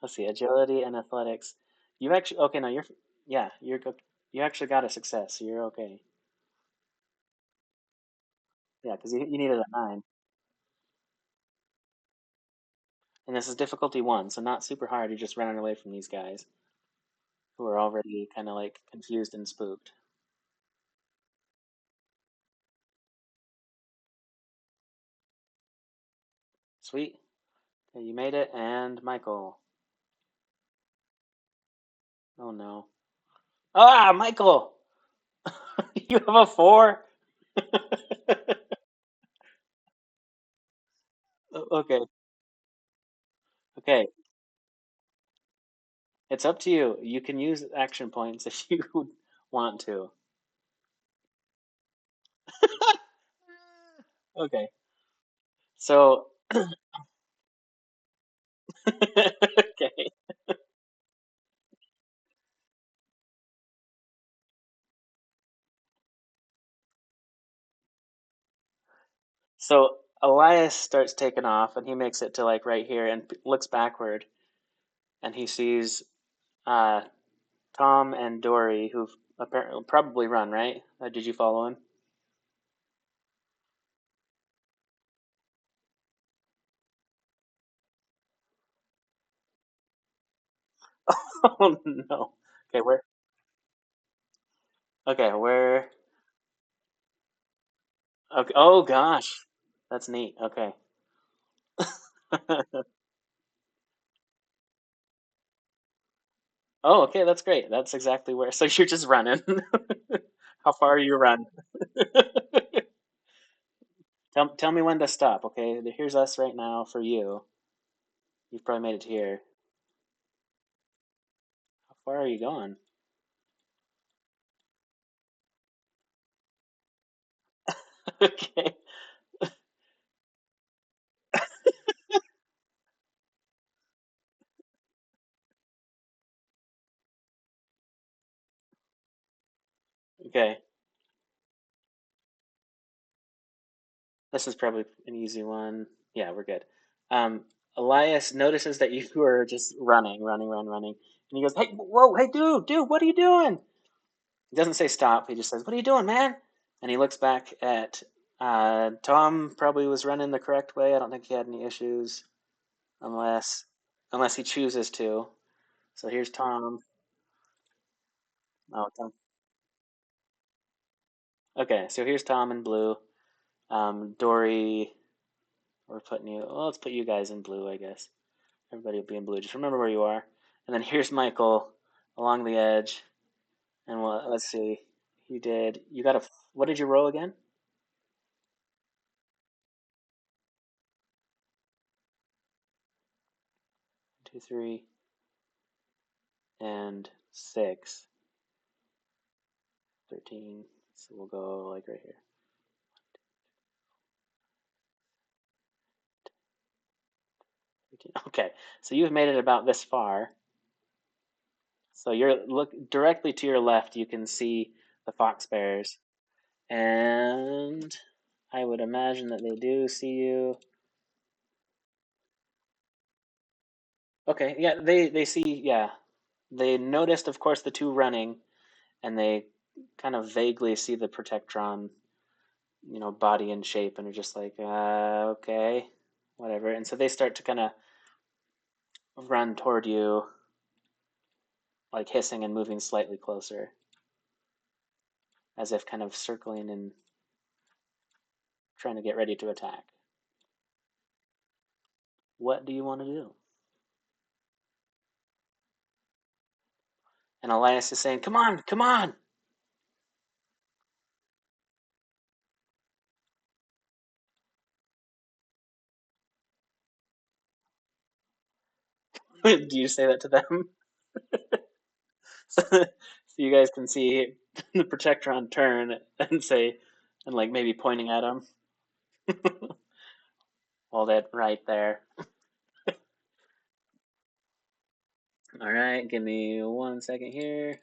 [SPEAKER 1] Let's see, agility and athletics. You actually okay? No, yeah, you're good. You actually got a success, so you're okay. Yeah, because you needed a 9, and this is difficulty 1, so not super hard. You're just running away from these guys who are already kind of like confused and spooked. Sweet. Okay, you made it, and Michael. Oh no. Ah, Michael! You have a 4? Okay, okay. It's up to you. You can use action points if you want to. Okay. So, okay. So Elias starts taking off, and he makes it to like right here, and looks backward, and he sees uh, Tom and Dory, who've apparently probably run, right? Did you follow him? Oh no. Okay, where? Okay, where? Okay. Oh gosh, that's neat. Okay. Oh, okay, that's great. That's exactly where. So you're just running. How far you run? Tell me when to stop. Okay, here's us right now for you. You've probably made it to here. How far are you going? Okay. Okay. This is probably an easy one. Yeah, we're good. Um, Elias notices that you are just running, running, running, running, and he goes, "Hey, whoa, hey, dude, what are you doing?" He doesn't say stop. He just says, "What are you doing, man?" And he looks back at Tom. Probably was running the correct way. I don't think he had any issues, unless he chooses to. So here's Tom. Oh, Tom. Okay, so here's Tom in blue. Dory We're putting you. Well, let's put you guys in blue, I guess. Everybody will be in blue. Just remember where you are. And then here's Michael along the edge. And let's see. You did. You got a. What did you roll again? 2, 3, and 6. 13. So we'll go like right here. 13. Okay. So you've made it about this far. So you're look directly to your left. You can see the fox bears, and I would imagine that they do see you. Okay, yeah, they see, yeah. They noticed, of course, the two running, and they kind of vaguely see the Protectron, body and shape, and are just like, okay, whatever. And so they start to kind of run toward you, like hissing and moving slightly closer, as if kind of circling and trying to get ready to attack. What do you want to do? And Elias is saying, come on, come on. Do you say that to them? So you guys can see the Protectron turn and say, and like maybe pointing at him. Hold it right there. All right, give me 1 second here.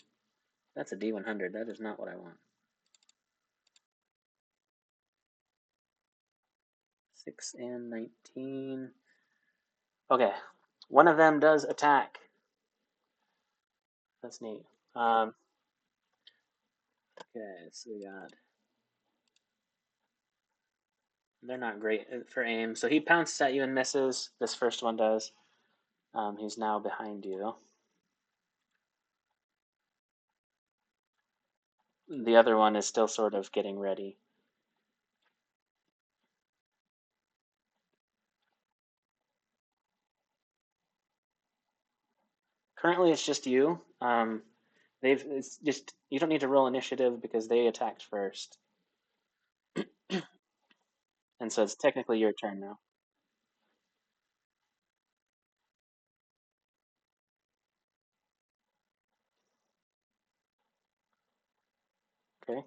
[SPEAKER 1] That's a D100. That is not what I want. 6 and 19. Okay, one of them does attack. That's neat. Okay, so we got. They're not great for aim. So he pounces at you and misses. This first one does. He's now behind you. The other one is still sort of getting ready. Currently, it's just you. It's just you don't need to roll initiative because they attacked first, and so it's technically your turn now. Okay,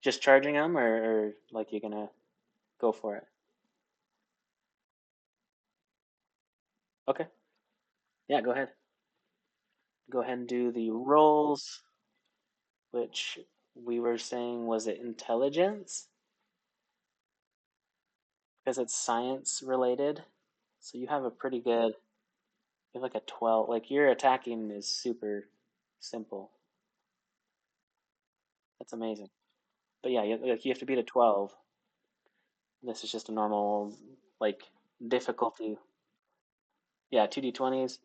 [SPEAKER 1] just charging them, or like you're gonna go for it. Okay, yeah, go ahead. Go ahead and do the rolls, which we were saying was it intelligence because it's science related. So you have a pretty good. You have like a 12. Like your attacking is super simple. That's amazing. But yeah, you have to beat a 12. This is just a normal, like, difficulty. Yeah, 2d20s.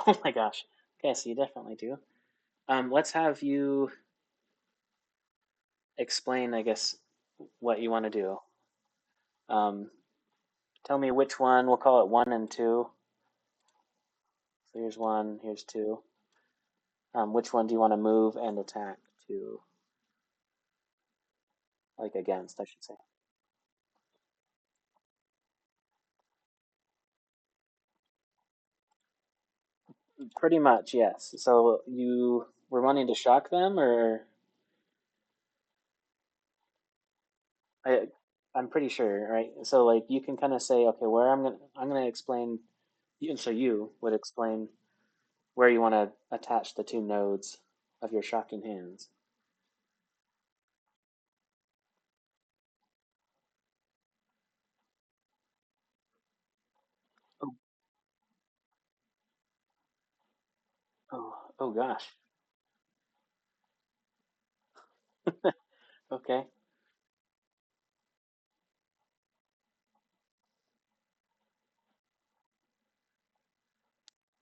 [SPEAKER 1] Oh my gosh. Okay, so you definitely do. Let's have you explain, I guess, what you want to do. Um, tell me which one. We'll call it 1 and 2. So here's 1, here's 2. Which one do you want to move and attack to, like, against, I should say. Pretty much, yes. So you were wanting to shock them, or I, I'm pretty sure, right? So like you can kind of say, okay, where I'm gonna explain, and so you would explain where you want to attach the two nodes of your shocking hands. Oh, oh gosh. Okay,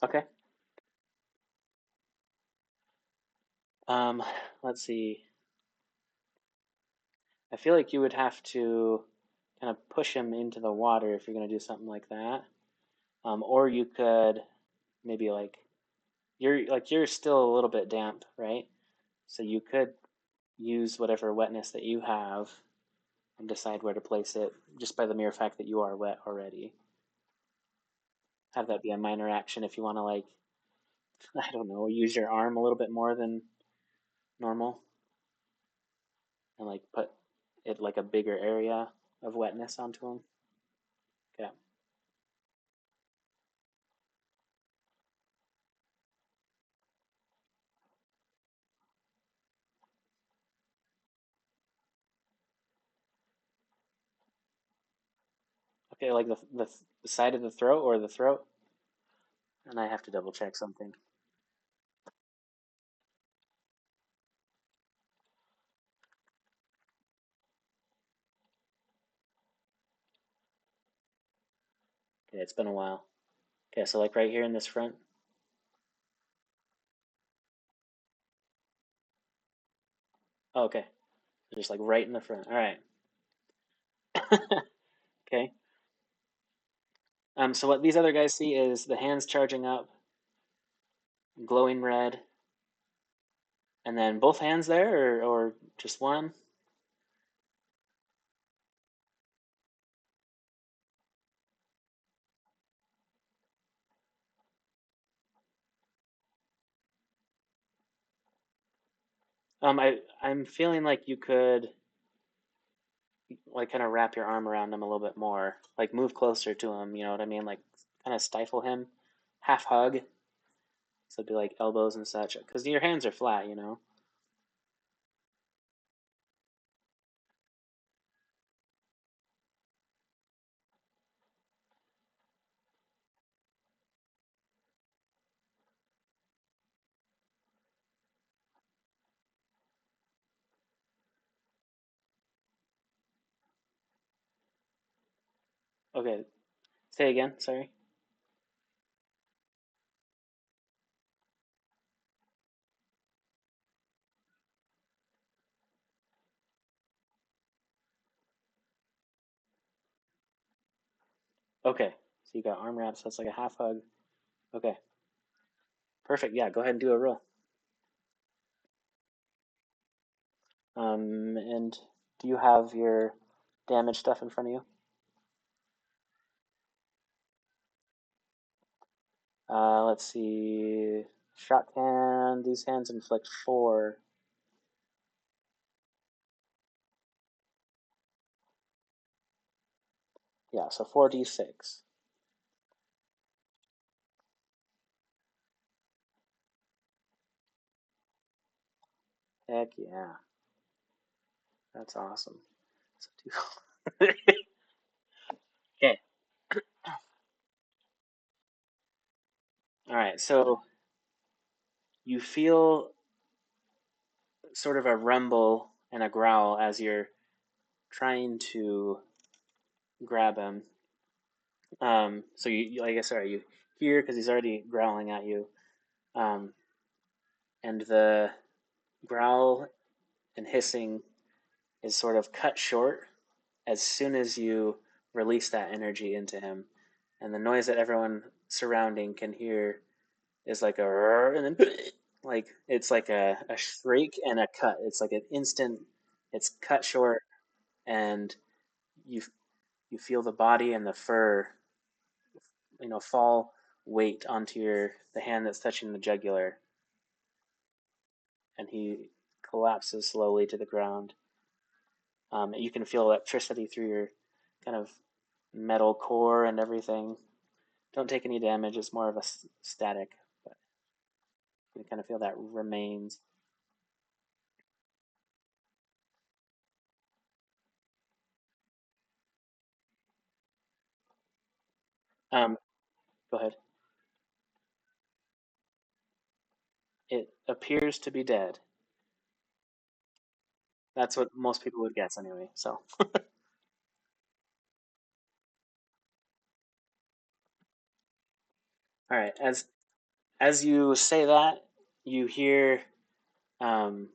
[SPEAKER 1] okay. Um, let's see. I feel like you would have to kind of push him into the water if you're going to do something like that. Or you could maybe you're still a little bit damp, right? So you could use whatever wetness that you have and decide where to place it just by the mere fact that you are wet already. Have that be a minor action if you want to I don't know, use your arm a little bit more than normal and put it like a bigger area of wetness onto him. Okay. Okay, like the side of the throat or the throat? And I have to double check something. Okay, it's been a while. Okay, so like right here in this front. Oh, okay. Just like right in the front. All right. Okay. So what these other guys see is the hands charging up, glowing red, and then both hands there, or just one. I'm feeling like you could like kind of wrap your arm around him a little bit more, like move closer to him. You know what I mean? Like kind of stifle him, half hug. So it'd be like elbows and such, because your hands are flat. You know. Okay. Say again. Sorry. Okay. So you got arm wraps. That's like a half hug. Okay. Perfect. Yeah. Go ahead and do a roll. And do you have your damage stuff in front of you? Let's see. Shock hand. These hands inflict 4. Yeah, so 4d6. Heck yeah. That's awesome. So two. Okay. All right. So you feel sort of a rumble and a growl as you're trying to grab him. So I guess, sorry, you hear because he's already growling at you. Um, and the growl and hissing is sort of cut short as soon as you release that energy into him. And the noise that everyone surrounding can hear is like a and then like it's like a shriek and a cut. It's like an instant. It's cut short, and you you feel the body and the fur, fall weight onto the hand that's touching the jugular, and he collapses slowly to the ground. You can feel electricity through your kind of metal core and everything. Don't take any damage. It's more of a static, but you kind of feel that remains. Um, Go ahead. It appears to be dead. That's what most people would guess anyway. So, all right. As you say that, you hear um,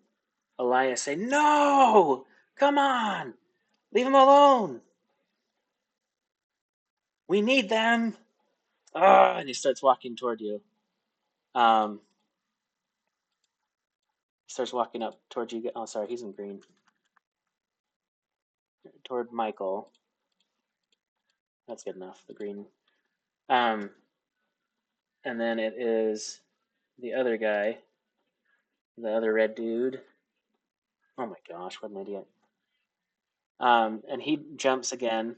[SPEAKER 1] Elias say, "No! Come on! Leave them alone! We need them!" And he starts walking toward you. Um, starts walking up towards you. Oh, sorry, he's in green. Toward Michael. That's good enough. The green. Um, and then it is the other guy, the other red dude. Oh my gosh, what an idiot. And he jumps again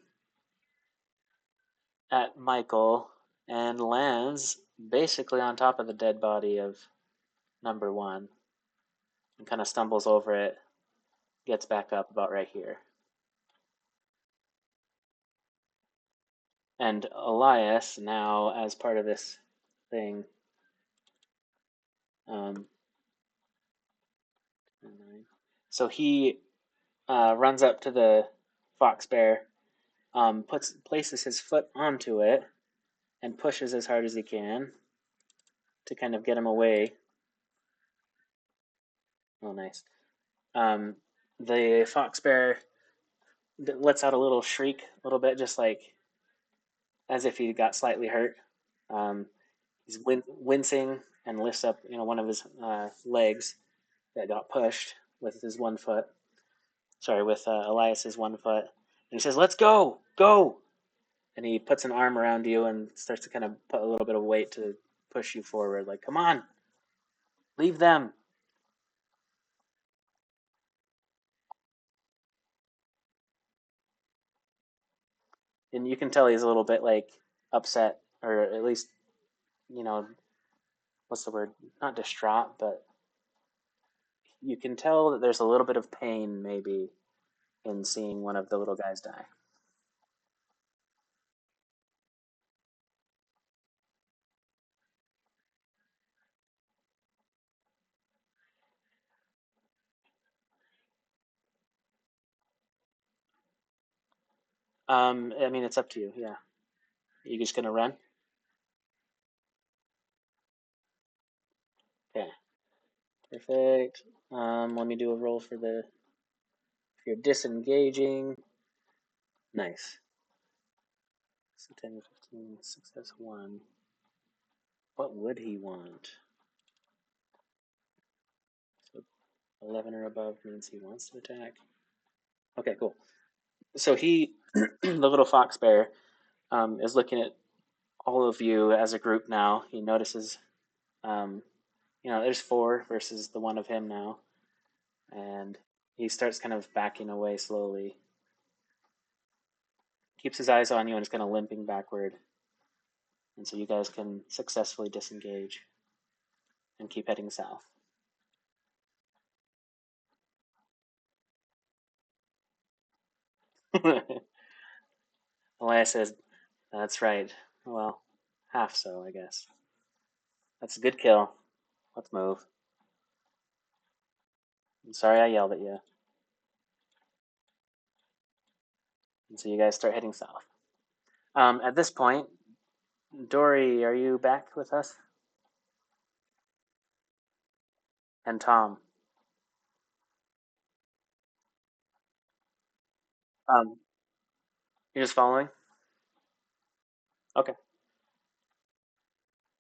[SPEAKER 1] at Michael and lands basically on top of the dead body of number one and kind of stumbles over it, gets back up about right here. And Elias, now as part of this thing, um, so he runs up to the fox bear, places his foot onto it, and pushes as hard as he can to kind of get him away. Oh, nice. Um, the fox bear lets out a little shriek, a little bit, just like as if he got slightly hurt. Um, he's wincing and lifts up, one of his legs that got pushed with his one foot. Sorry, with Elias's one foot. And he says, "Let's go, go!" And he puts an arm around you and starts to kind of put a little bit of weight to push you forward. Like, come on, leave them. And you can tell he's a little bit like upset, or at least, you know, what's the word? Not distraught, but you can tell that there's a little bit of pain maybe in seeing one of the little guys die. I mean, it's up to you. Yeah, you just gonna run? Okay, perfect. Let me do a roll for the if you're disengaging. Nice. So 10, 15, success one. What would he want? So 11 or above means he wants to attack. Okay, cool. So he, the little fox bear, is looking at all of you as a group now. He notices, um, there's four versus the one of him now, and he starts kind of backing away slowly. Keeps his eyes on you and is kind of limping backward, and so you guys can successfully disengage and keep heading south. Elias says, "That's right. Well, half so, I guess. That's a good kill. Let's move. I'm sorry I yelled at you." And so you guys start heading south. At this point, Dory, are you back with us? And Tom. Um, you're just following? Okay.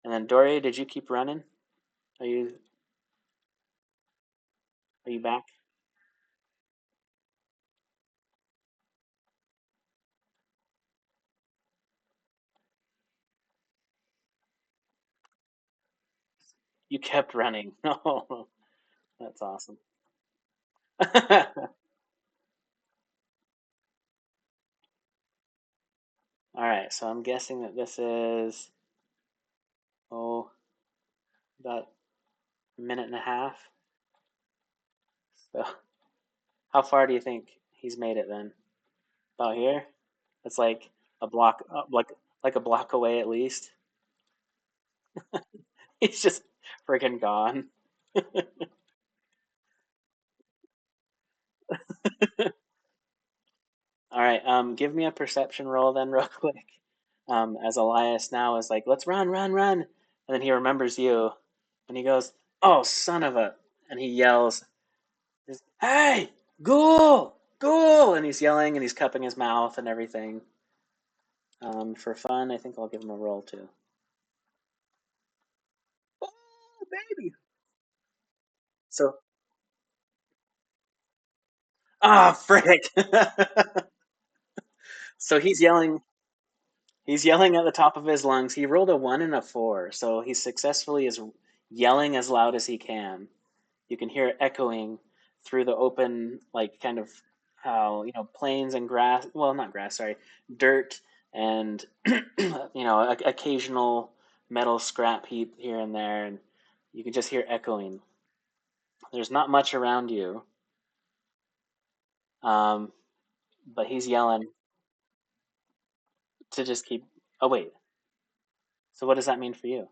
[SPEAKER 1] And then Dory, did you keep running? Are you are you back? You kept running. Oh, that's awesome. All right, so I'm guessing that this is about a minute and a half. So how far do you think he's made it then? About here? It's like a block, like a block away at least. He's just freaking gone. All right, give me a perception roll then, real quick. As Elias now is like, "Let's run, run, run," and then he remembers you, and he goes, "Oh, son of a!" and he yells, "Hey, ghoul, ghoul!" And he's yelling and he's cupping his mouth and everything. For fun, I think I'll give him a roll too. Oh, baby! So, ah, frick! So he's yelling. He's yelling at the top of his lungs. He rolled a 1 and a 4, so he successfully is yelling as loud as he can. You can hear it echoing through the open, like kind of how plains and grass. Well, not grass, sorry, dirt and occasional metal scrap heap here and there, and you can just hear echoing. There's not much around you, um, but he's yelling to just keep. Oh wait, so what does that mean for you?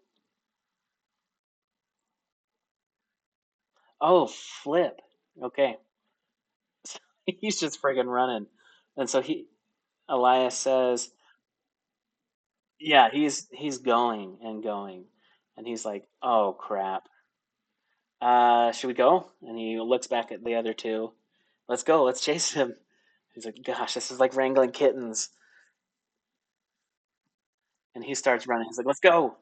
[SPEAKER 1] Oh, flip. Okay, he's just friggin' running, and so Elias says, yeah, he's going and going, and he's like, "Oh crap! Should we go?" And he looks back at the other two. Let's go. Let's chase him. He's like, "Gosh, this is like wrangling kittens." And he starts running. He's like, "Let's go!"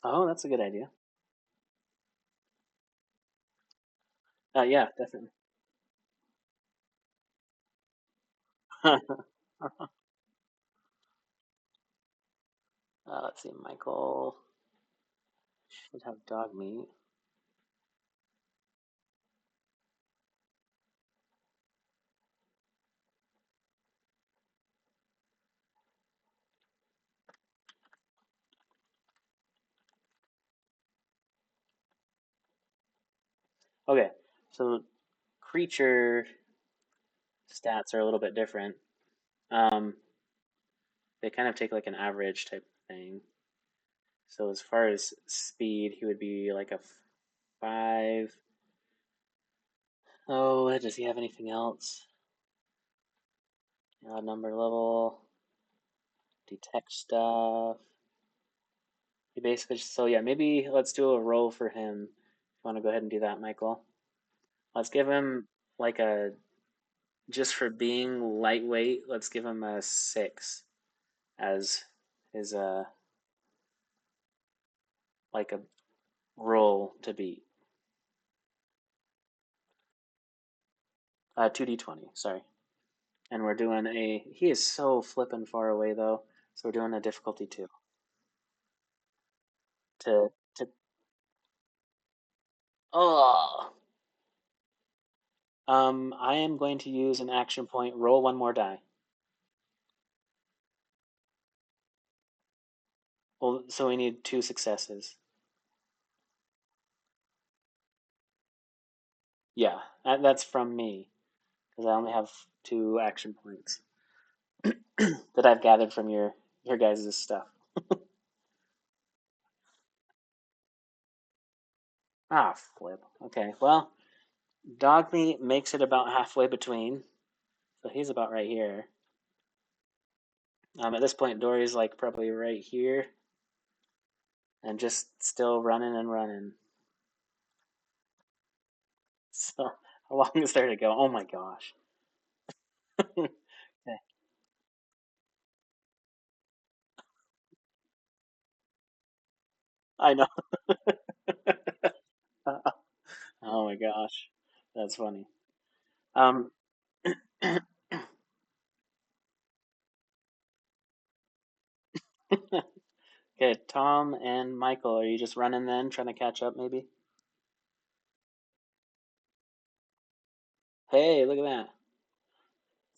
[SPEAKER 1] Oh, that's a good idea. Yeah, definitely. Let's see. Michael should have dog meat. Okay, so creature stats are a little bit different. Um, they kind of take like an average type thing. So as far as speed, he would be like a 5. Oh, does he have anything else? Odd number level, detect stuff. He basically just, so yeah, maybe let's do a roll for him. If you want to go ahead and do that, Michael. Let's give him like a, just for being lightweight, let's give him a 6 as his like a roll to beat. 2d20, sorry. And we're doing he is so flippin' far away though, so we're doing a difficulty 2 to oh. I am going to use an action point. Roll one more die. Well, so we need 2 successes. Yeah, that's from me because I only have 2 action points that I've gathered from your guys' stuff. Ah, flip. Okay, well, dog meat makes it about halfway between, so he's about right here. At this point, Dory's like probably right here and just still running and running. So how long is there to go? Oh my gosh. Okay, I know. Oh my gosh, that's funny. Um, okay, Tom and Michael, are you just running then, trying to catch up maybe? Hey, look at that.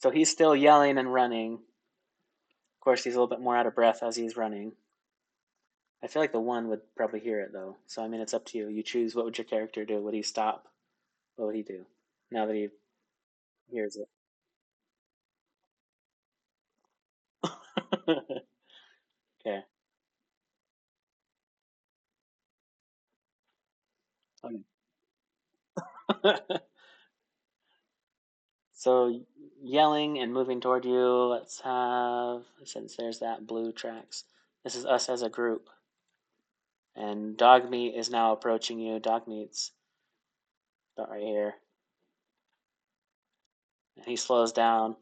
[SPEAKER 1] So he's still yelling and running. Of course, he's a little bit more out of breath as he's running. I feel like the one would probably hear it though. So I mean, it's up to you. You choose what would your character do? Would he stop? What would he do now that he hears it? Okay. Okay. So yelling and moving toward you. Let's have, since there's that blue tracks, this is us as a group. And Dogmeat is now approaching you. Dogmeat's about right here. And he slows down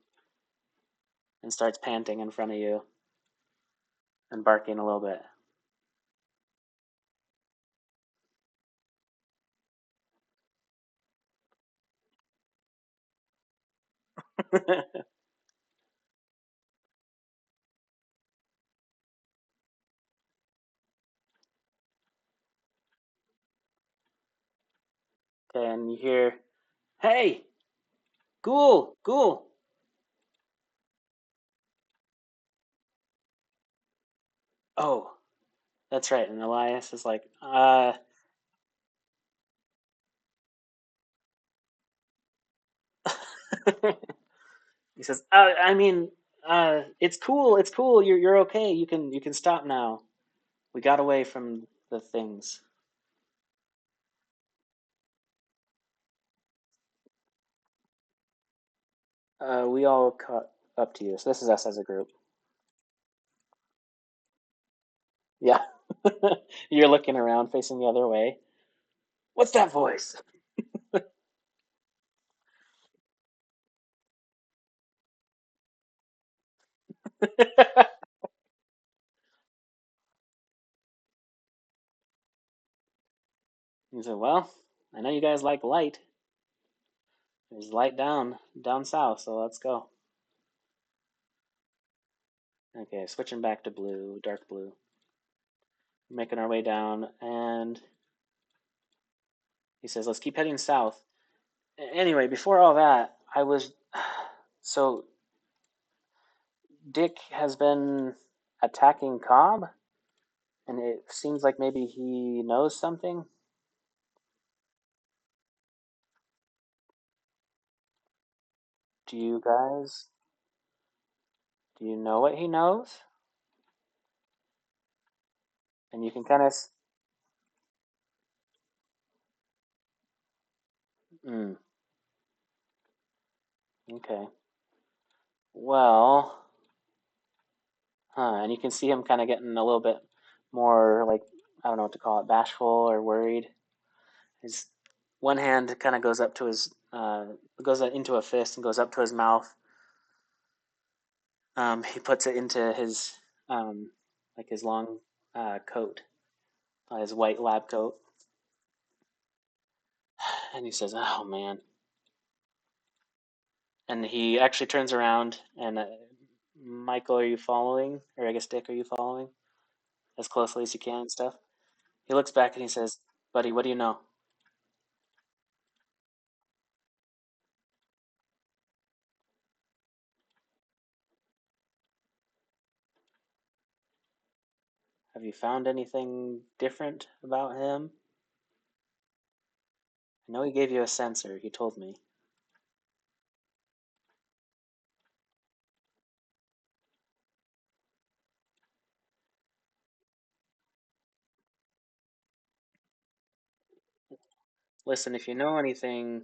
[SPEAKER 1] and starts panting in front of you and barking a little bit. Okay, and you hear, "Hey, Ghoul, Ghoul." Oh, that's right. And Elias is like, he says, I mean, it's cool, it's cool. You're okay. You can stop now. We got away from the things. We all caught up to you. So this is us as a group. Yeah. You're looking around, facing the other way. What's that voice? He said, "Well, I know you guys like light. There's light down south, so let's go." Okay, switching back to blue, dark blue. Making our way down, and he says, "Let's keep heading south." Anyway, before all that, I was so Dick has been attacking Cobb, and it seems like maybe he knows something. Do you guys? Do you know what he knows? And you can kind of. Mm, okay. Well, and you can see him kind of getting a little bit more like, I don't know what to call it, bashful or worried. His one hand kind of goes up to his goes into a fist and goes up to his mouth. He puts it into his like his long coat, his white lab coat, and he says, "Oh man." And he actually turns around and Michael, are you following? Or I guess Dick, are you following as closely as you can and stuff? He looks back and he says, "Buddy, what do you know? Have you found anything different about him? I know he gave you a sensor. He told me." Listen, if you know anything,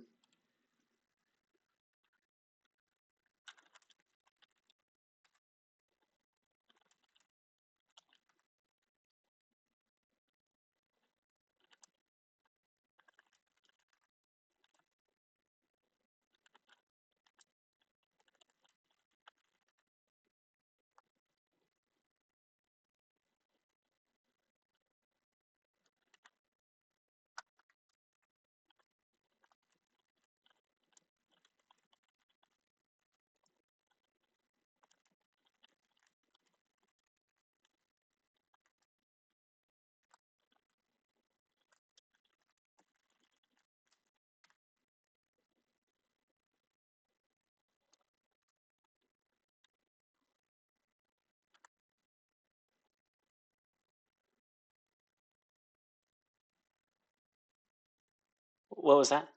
[SPEAKER 1] what was that?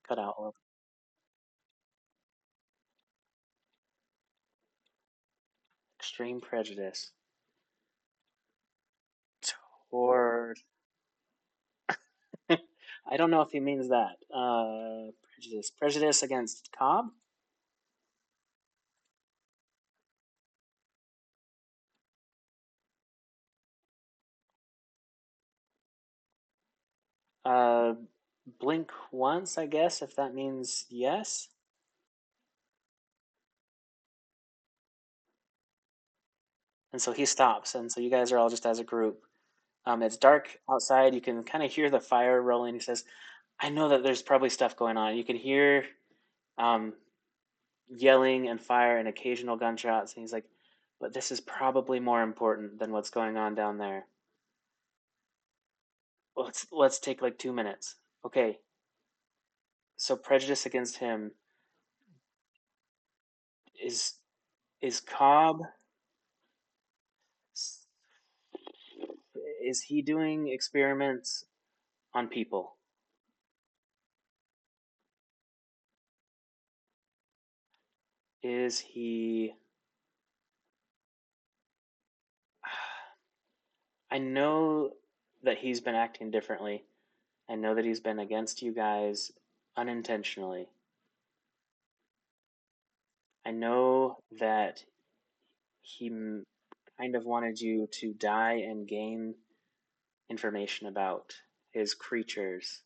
[SPEAKER 1] Cut out a little. Extreme prejudice toward. I don't know if he means that. Prejudice. Prejudice against Cobb? Uh, blink once, I guess, if that means yes. And so he stops, and so you guys are all just as a group. It's dark outside. You can kind of hear the fire rolling. He says, I know that there's probably stuff going on. You can hear um, yelling and fire and occasional gunshots. And he's like, but this is probably more important than what's going on down there. Let's take like 2 minutes. Okay, so prejudice against him is is Cobb, is he doing experiments on people? Is he I know that he's been acting differently. I know that he's been against you guys unintentionally. I know that he kind of wanted you to die and gain information about his creatures.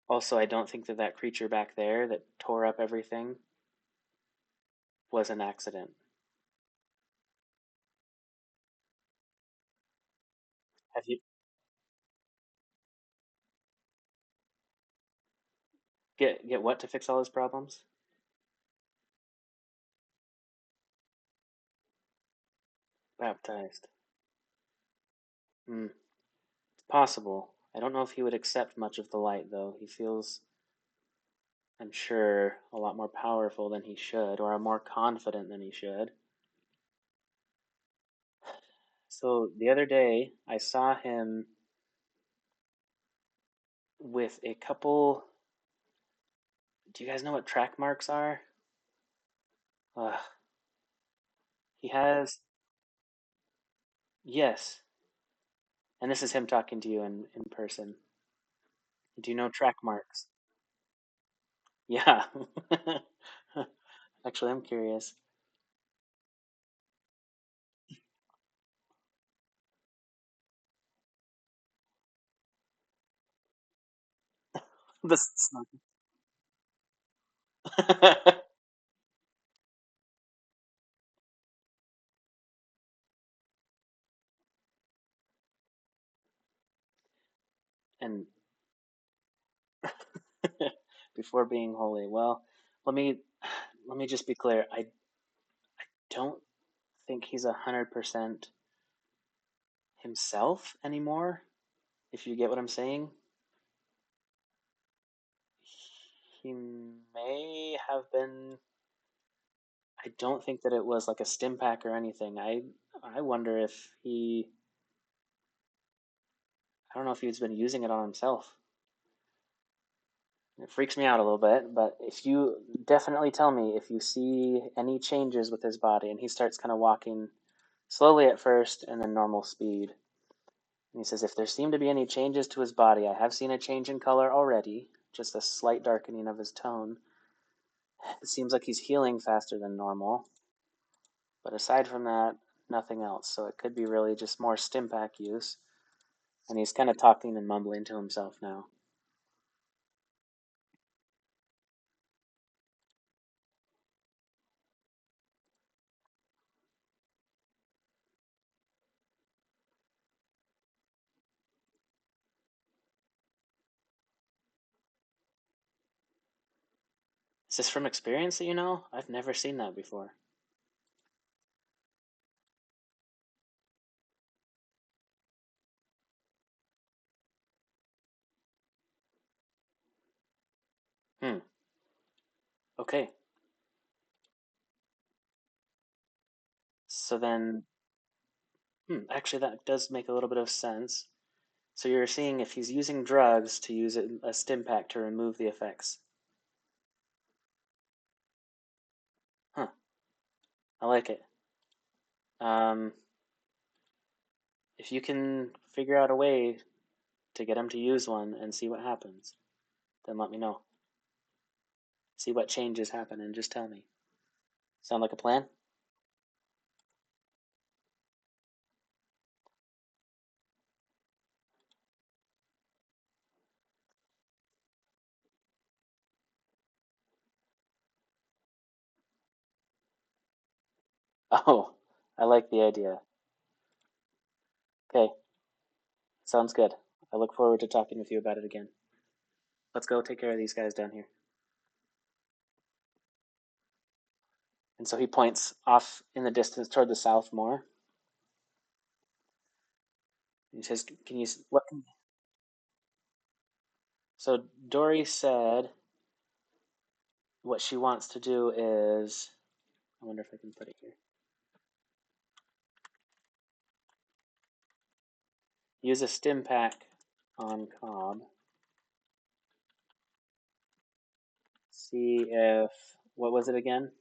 [SPEAKER 1] Also, I don't think that that creature back there that tore up everything was an accident. Have you get what to fix all his problems? Baptized. Hmm. It's possible. I don't know if he would accept much of the light, though. He feels, I'm sure, a lot more powerful than he should, or more confident than he should. So the other day, I saw him with a couple. Do you guys know what track marks are? Ugh. He has. Yes. And this is him talking to you in person. Do you know track marks? Yeah. Actually, I'm curious. This is not- and before being holy. Well, let me let me just be clear. I don't think he's 100% himself anymore. If you get what I'm saying, he may have been. I don't think that it was like a stim pack or anything. I wonder if he. I don't know if he's been using it on himself. It freaks me out a little bit, but if you definitely tell me if you see any changes with his body, and he starts kind of walking slowly at first and then normal speed. And he says, if there seem to be any changes to his body, I have seen a change in color already, just a slight darkening of his tone. It seems like he's healing faster than normal, but aside from that, nothing else. So it could be really just more Stimpack use. And he's kind of talking and mumbling to himself now. Is this from experience that you know? I've never seen that before. Hmm. Okay. So then, actually, that does make a little bit of sense. So you're seeing if he's using drugs to use a stim pack to remove the effects. Huh. I like it. Um, if you can figure out a way to get him to use one and see what happens. Then let me know. See what changes happen and just tell me. Sound like a plan? Oh, I like the idea. Okay, sounds good. I look forward to talking with you about it again. Let's go take care of these guys down here. And so he points off in the distance toward the south more. He says, "Can you what?" So Dory said what she wants to do is, I wonder if I can put it here. Use a stim pack on Cobb. See if, what was it again?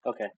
[SPEAKER 1] Okay.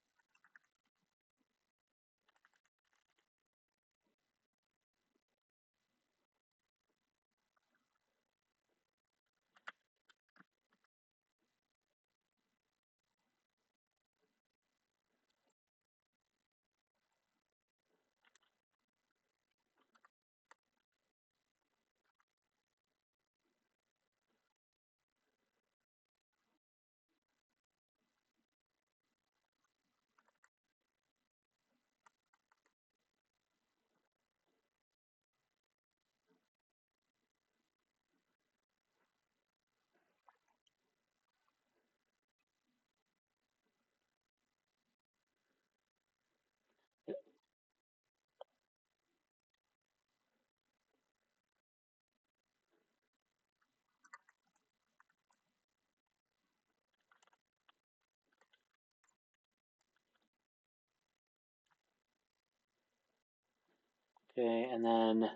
[SPEAKER 1] Okay, and then,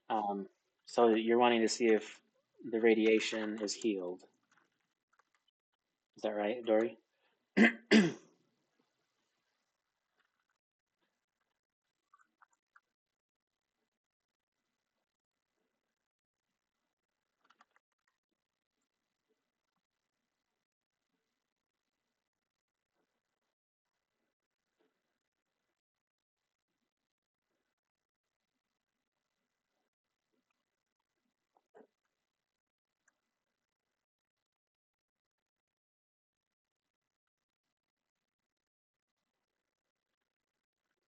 [SPEAKER 1] um, so you're wanting to see if the radiation is healed. Is that right, Dory?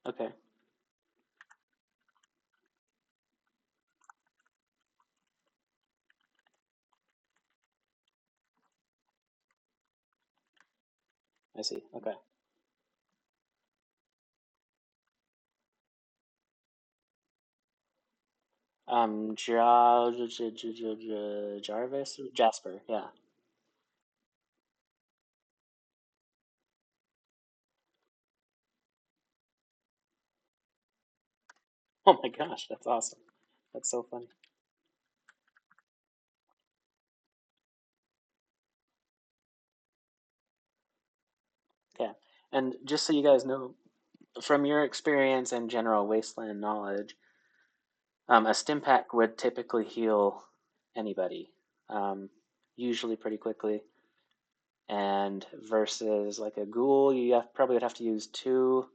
[SPEAKER 1] Okay, I see. Okay. Jarvis? Jasper, yeah. Oh my gosh, that's awesome. That's so funny. Yeah. And just so you guys know, from your experience and general wasteland knowledge, a stim pack would typically heal anybody, um, usually pretty quickly. And versus like a ghoul, probably would have to use two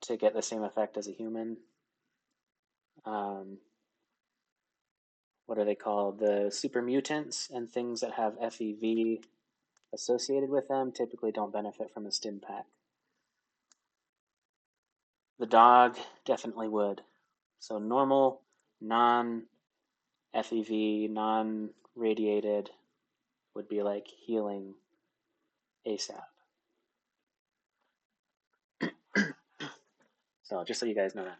[SPEAKER 1] to get the same effect as a human. Um, what are they called? The super mutants and things that have FEV associated with them typically don't benefit from a stim pack. The dog definitely would. So normal, non FEV, non radiated would be like healing ASAP. So just so you guys know that.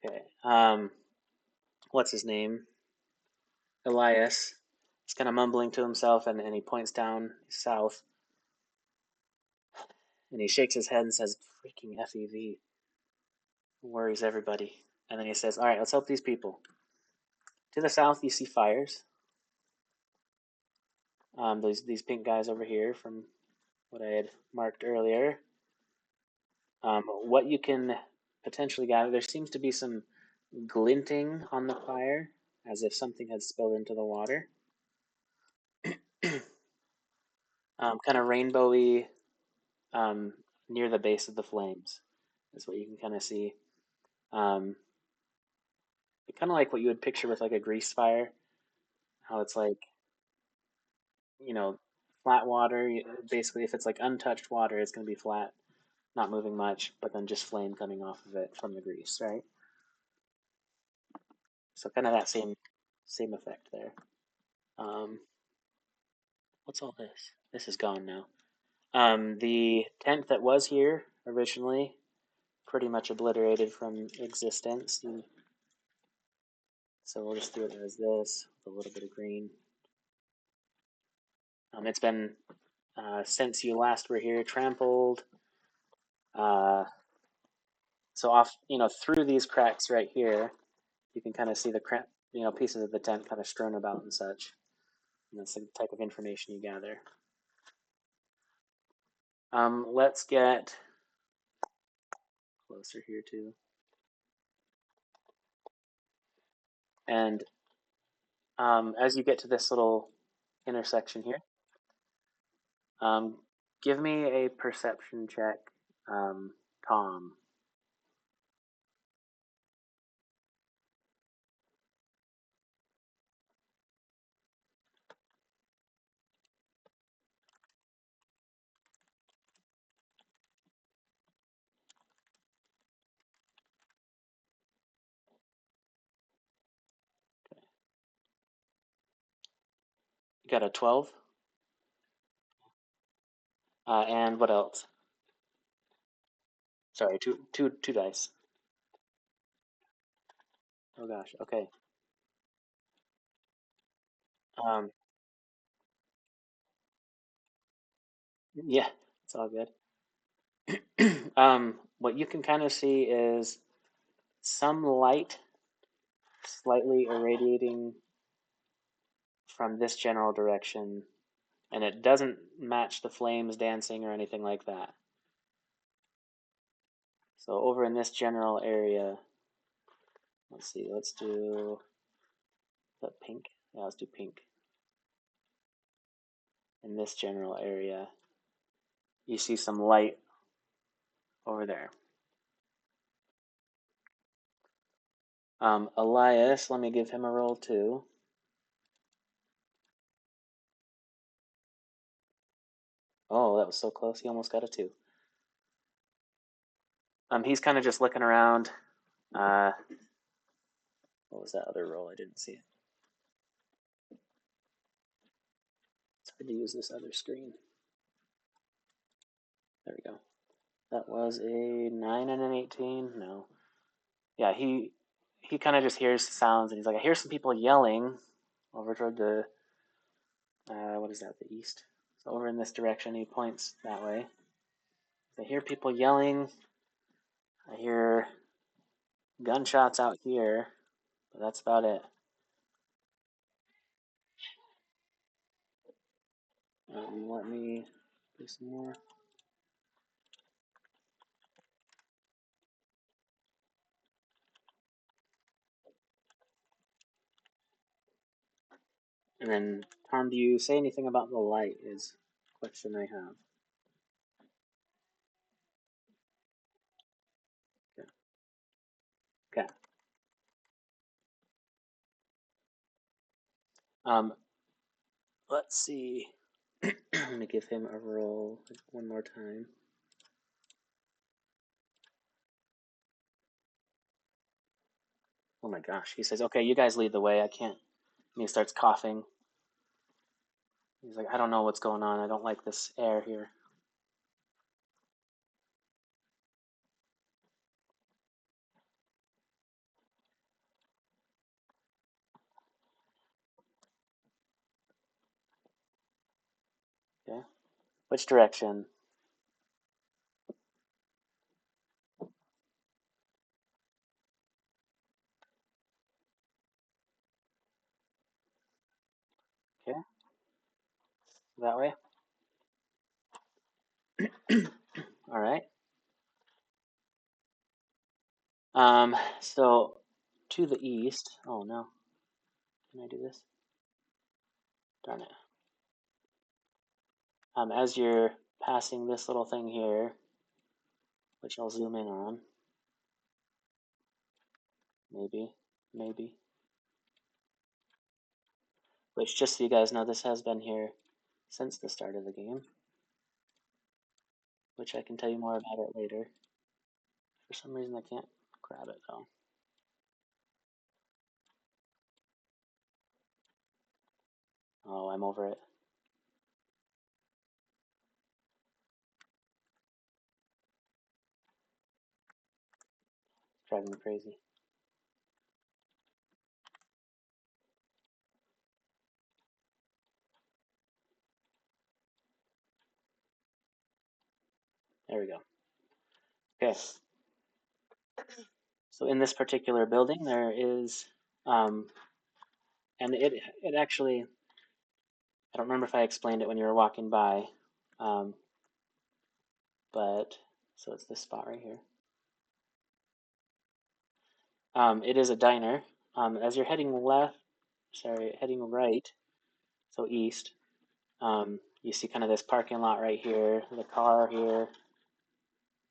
[SPEAKER 1] Okay. What's his name? Elias. He's kind of mumbling to himself, and he points down south, and he shakes his head and says, "Freaking FEV worries everybody." And then he says, "All right, let's help these people." To the south, you see fires. These pink guys over here from what I had marked earlier. What you can potentially gather, there seems to be some glinting on the fire, as if something had spilled into the water. Kind of rainbowy near the base of the flames is what you can kind of see. Um, Kind of like what you would picture with like a grease fire, how it's like, you know, flat water. Basically, if it's like untouched water, it's going to be flat, not moving much, but then just flame coming off of it from the grease, right? So kind of that same effect there. Um, what's all this? This is gone now. The tent that was here originally, pretty much obliterated from existence. And so we'll just do it as this, with a little bit of green. It's been, since you last were here, trampled. Uh, so off, through these cracks right here, you can kind of see the pieces of the tent kind of strewn about and such. And that's the type of information you gather. Let's get closer here too. And as you get to this little intersection here, give me a perception check, Tom. You got a 12? And what else? Sorry, two dice. Oh gosh, okay. Um, yeah, it's all good. What you can kind of see is some light slightly irradiating from this general direction, and it doesn't match the flames dancing or anything like that. So over in this general area, let's see, let's do the pink. Yeah, let's do pink. In this general area, you see some light over there. Elias, let me give him a roll too. Oh, that was so close. He almost got a 2. He's kind of just looking around. What was that other roll? I didn't see it. It's hard to use this other screen. There we go. That was a 9 and an 18. No. Yeah, he kind of just hears sounds, and he's like, I hear some people yelling over toward the, what is that, the east? So over in this direction, he points that way. I hear people yelling. I hear gunshots out here, but that's about it. Let me do some more. And then, Tom, do you say anything about the light? Is a question I have. Okay. Okay. Let's see. I'm gonna give him a roll one more time. Oh my gosh. He says, okay, you guys lead the way. I can't. And he starts coughing. He's like, I don't know what's going on. I don't like this air here. Okay. Which direction? Okay, that way. All right. So to the east. Oh no, can I do this? Darn it. As you're passing this little thing here, which I'll zoom in on, maybe, maybe. Which, just so you guys know, this has been here since the start of the game, which I can tell you more about it later. For some reason, I can't grab it though. Oh, I'm over it. It's driving me crazy. There we go. Okay. So in this particular building, there is, and it actually, I don't remember if I explained it when you were walking by, um, but so it's this spot right here. It is a diner. As you're heading heading right, so east, you see kind of this parking lot right here, the car here.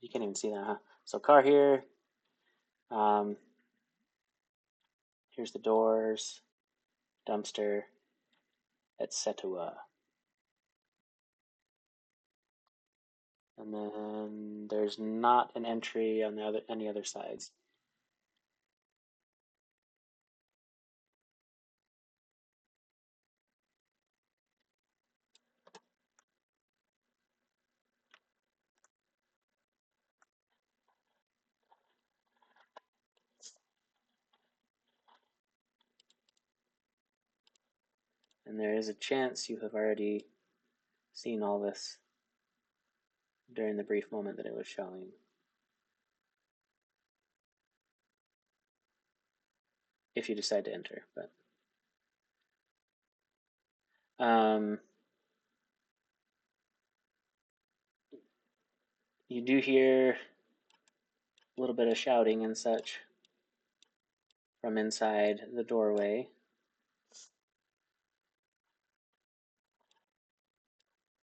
[SPEAKER 1] You can't even see that, huh? So car here. Um, here's the doors, dumpster, etc. And then there's not an entry on any other sides. And there is a chance you have already seen all this during the brief moment that it was showing. If you decide to enter, but you do hear a little bit of shouting and such from inside the doorway.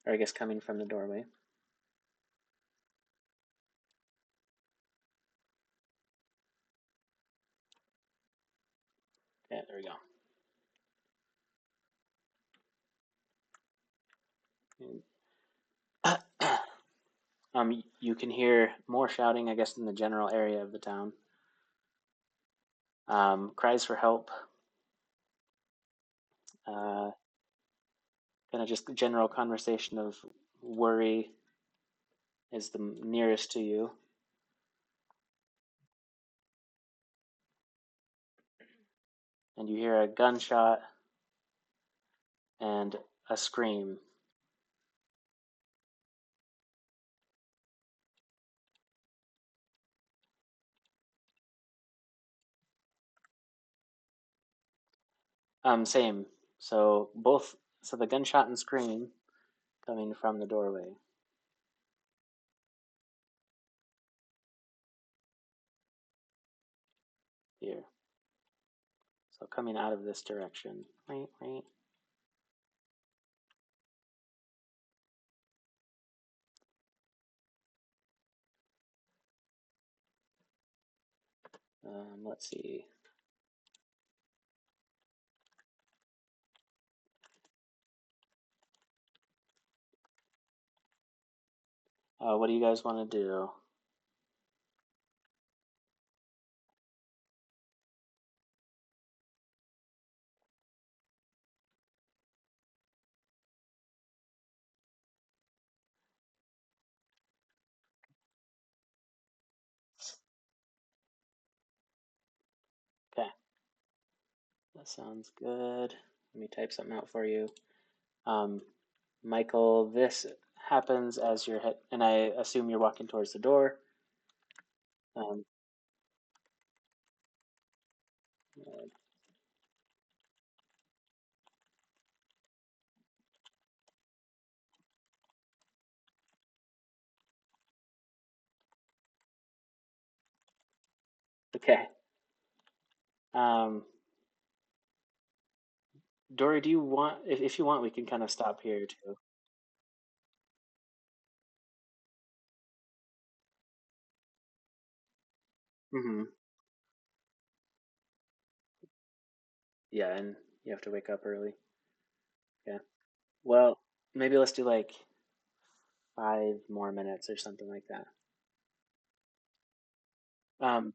[SPEAKER 1] Or I guess coming from the doorway. Yeah, there we go. You can hear more shouting, I guess, in the general area of the town. Cries for help. Kind of just general conversation of worry is the nearest to you. And you hear a gunshot and a scream. Same. So the gunshot and scream coming from the doorway here. So coming out of this direction. Right, right. Let's see. What do you guys want to do? Okay, that sounds good. Let me type something out for you. Michael, this happens as you're and I assume you're walking towards the door. Um, Okay. Um, Dory, do you want, if you want, we can kind of stop here too. Hmm. Yeah, and you have to wake up early. Yeah. Well, maybe let's do like 5 more minutes or something like that. Um,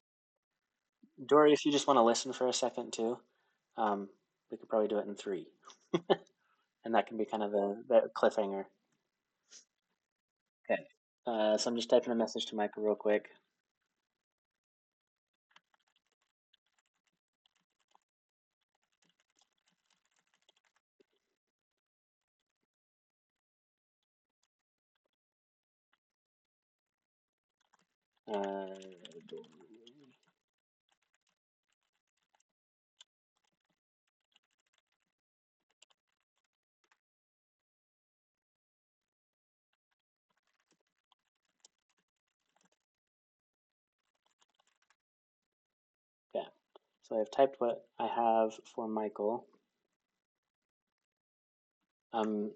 [SPEAKER 1] Dory, if you just want to listen for a second too, um, we could probably do it in three, and that can be kind of the cliffhanger. Okay. So I'm just typing a message to Michael real quick. Uh, okay. So I've typed what I have for Michael. Um,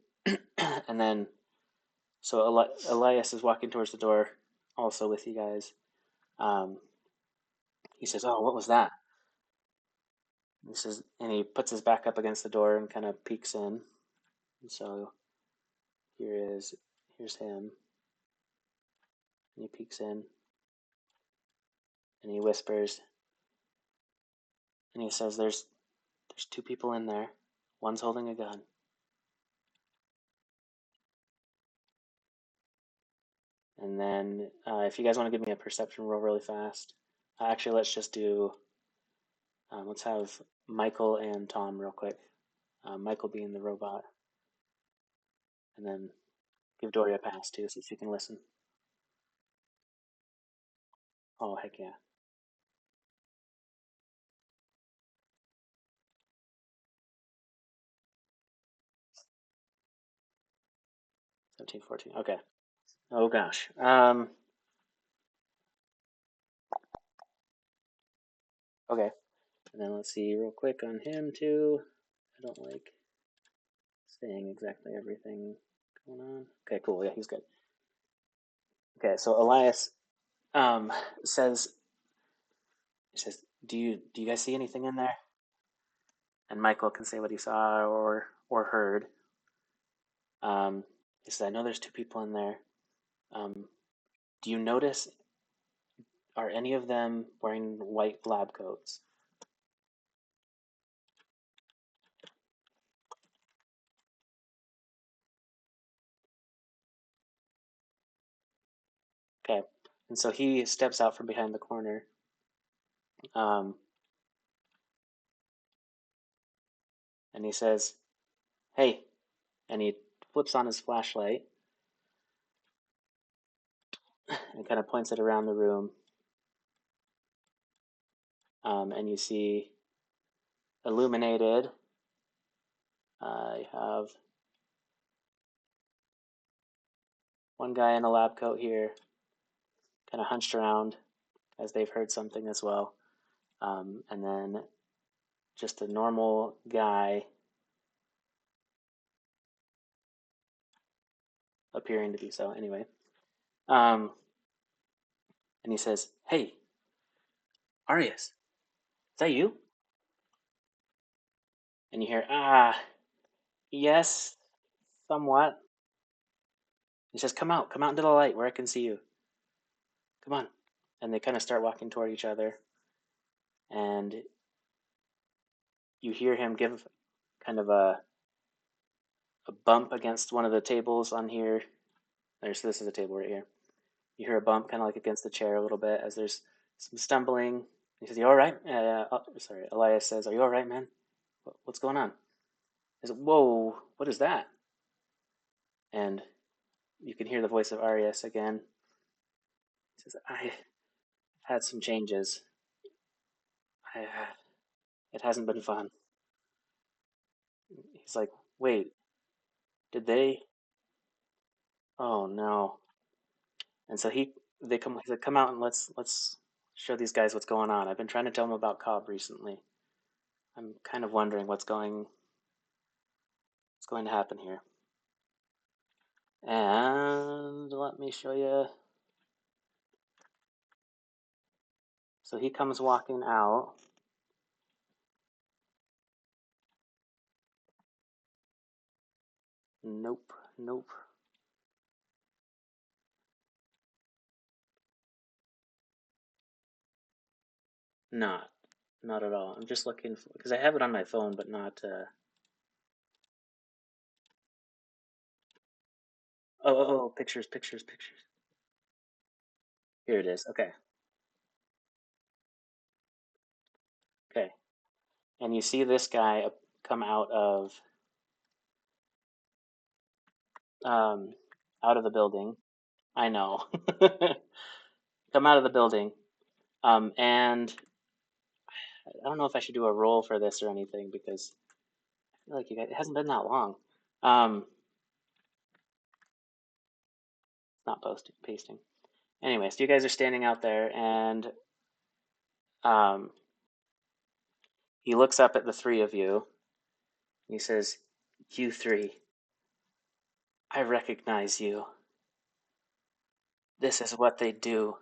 [SPEAKER 1] and then so Elias is walking towards the door, also with you guys. Um, he says, "Oh, what was that?" He says, and he puts his back up against the door and kind of peeks in. And so here's him, and he peeks in, and he whispers, and he says, "There's two people in there. One's holding a gun." And then if you guys want to give me a perception roll really fast, actually let's just do let's have Michael and Tom real quick. Michael being the robot, and then give Dory a pass too, so she can listen. Oh heck yeah, 17, 14. Okay. Oh gosh. Okay. And then let's see real quick on him too. I don't like saying exactly everything going on. Okay, cool. Yeah, he's good. Okay, so Elias um, says says, do you guys see anything in there? And Michael can say what he saw or heard. He says, I know there's two people in there. Um, do you notice? Are any of them wearing white lab coats? Okay, and so he steps out from behind the corner. Um, and he says, "Hey," and he flips on his flashlight and kind of points it around the room. And you see illuminated. I have one guy in a lab coat here, kind of hunched around as they've heard something as well. And then just a normal guy appearing to be so. Anyway, um, and he says, "Hey, Arias, is that you?" And you hear, yes, somewhat. He says, come out into the light where I can see you. Come on." And they kind of start walking toward each other. And you hear him give kind of a bump against one of the tables on here. This is a table right here. You hear a bump kind of like against the chair a little bit as there's some stumbling. He says, "You all right?" Sorry, Elias says, "Are you all right, man? What's going on?" He says, "Whoa, what is that?" And you can hear the voice of Arias again. He says, "I had some changes. It hasn't been fun." He's like, "Wait, did they? Oh no!" And so they come. He said, "Come out and let's show these guys what's going on. I've been trying to tell them about Cobb recently. I'm kind of wondering what's going to happen here. And let me show you. So he comes walking out. Nope, nope. Not, not at all. I'm just looking for, because I have it on my phone, but not. Oh, pictures, pictures, pictures. Here it is. Okay, okay. And you see this guy come um, out of the building. I know. Come out of the building. And I don't know if I should do a roll for this or anything because I feel like it hasn't been that long. It's not posting, pasting. Anyway, so you guys are standing out there, and um, he looks up at the three of you. And he says, "You three, I recognize you. This is what they do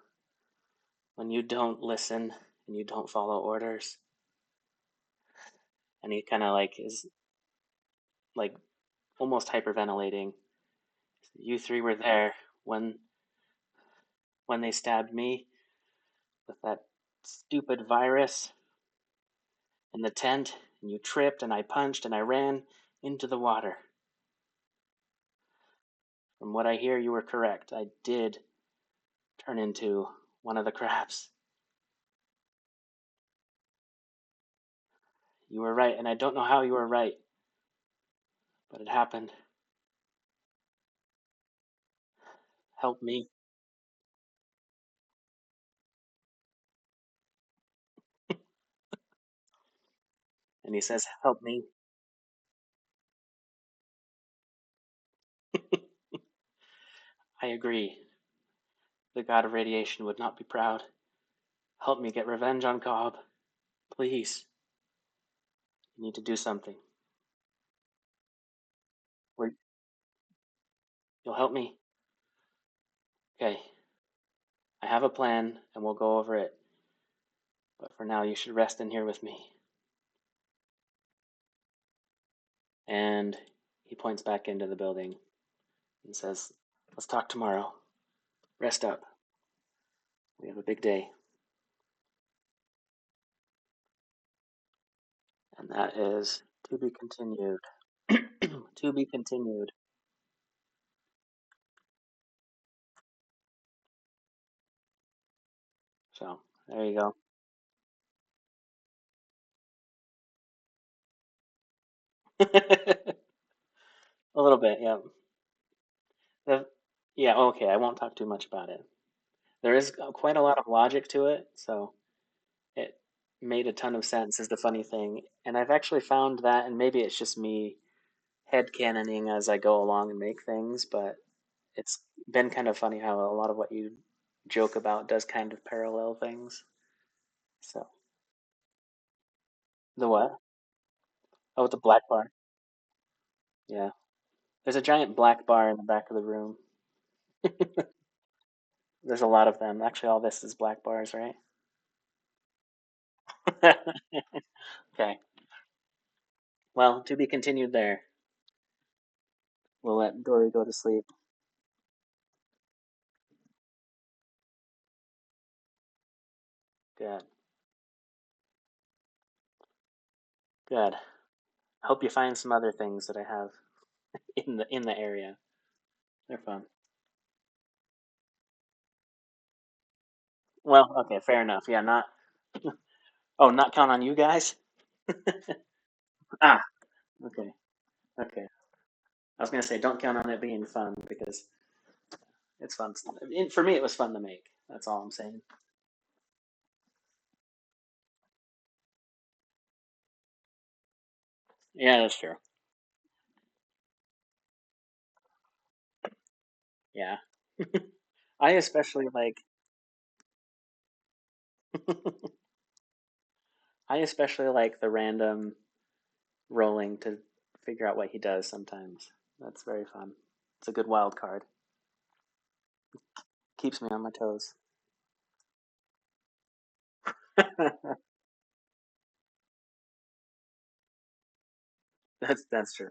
[SPEAKER 1] when you don't listen and you don't follow orders." And he kind of like is like almost hyperventilating. You three were there when they stabbed me with that stupid virus in the tent, and you tripped, and I punched, and I ran into the water. From what I hear, you were correct. I did turn into one of the crabs. You were right, and I don't know how you were right, but it happened. Help me. And he says, "Help me." I agree. The god of radiation would not be proud. Help me get revenge on Cobb. Please. You need to do something. Or you'll help me. Okay. I have a plan, and we'll go over it. But for now, you should rest in here with me. And he points back into the building and says, "Let's talk tomorrow. Rest up. We have a big day." And that is to be continued. To be continued. So there you go. A little bit, yeah. The, yeah, okay, I won't talk too much about it. There is quite a lot of logic to it, so it made a ton of sense is the funny thing. And I've actually found that, and maybe it's just me headcanoning as I go along and make things, but it's been kind of funny how a lot of what you joke about does kind of parallel things. So the what? Oh, the black bar. Yeah. There's a giant black bar in the back of the room. There's a lot of them. Actually, all this is black bars, right? Okay. Well, to be continued there. We'll let Dory go to sleep. Good. Good. I hope you find some other things that I have in the area. They're fun. Well, okay, fair enough. Yeah, not oh, not count on you guys? Ah, okay. Okay. I was gonna say don't count on it being fun because it's fun. For me, it was fun to make. That's all I'm saying. Yeah, that's true. Yeah. I especially like I especially like the random rolling to figure out what he does sometimes. That's very fun. It's a good wild card. Keeps me on my toes. That's true.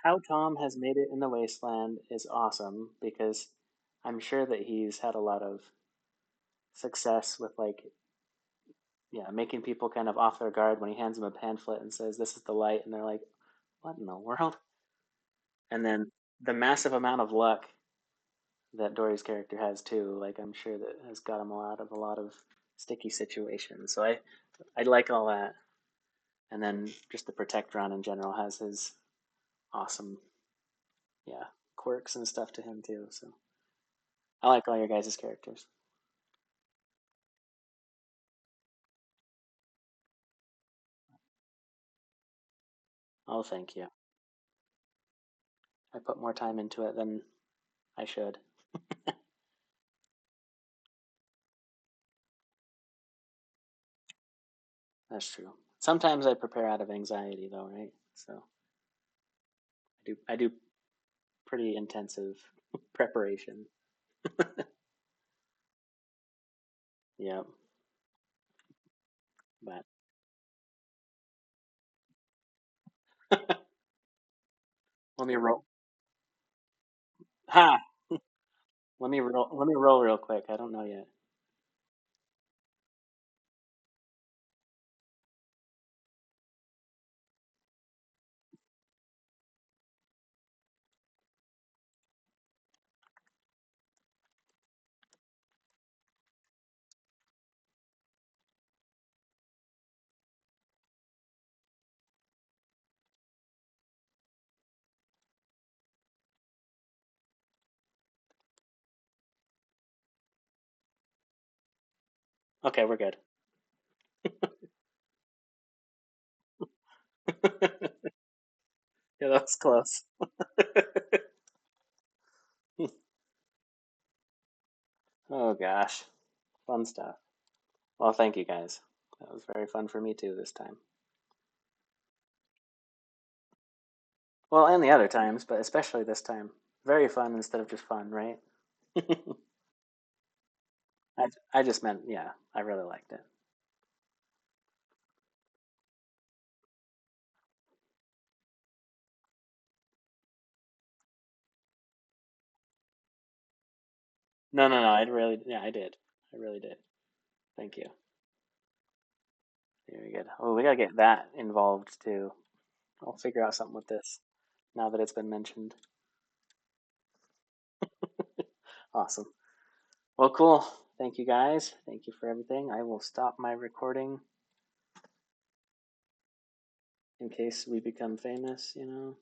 [SPEAKER 1] How Tom has made it in the wasteland is awesome because I'm sure that he's had a lot of success with like yeah, making people kind of off their guard when he hands them a pamphlet and says, "This is the light," and they're like, "What in the world?" And then the massive amount of luck that Dory's character has too, like I'm sure that has got him out of a lot of sticky situations. So I like all that. And then just the Protect run in general has his awesome, yeah, quirks and stuff to him too. So I like all your guys' characters. Oh, thank you. I put more time into it than I should. That's true. Sometimes I prepare out of anxiety though, right? So I do pretty intensive preparation. Yeah, but let me roll. Ha! Let me roll. Let me roll real quick. I don't know yet. Okay, we're good. Yeah, that was close. Oh gosh, fun stuff. Well, thank you guys. That was very fun for me too this time. Well, and the other times, but especially this time. Very fun instead of just fun, right? I just meant, yeah, I really liked it. No, no, no. I really, yeah, I did. I really did. Thank you. Very good. Oh, we gotta get that involved too. I'll figure out something with this now that it's been mentioned. Awesome. Well, cool. Thank you guys. Thank you for everything. I will stop my recording in case we become famous, you know.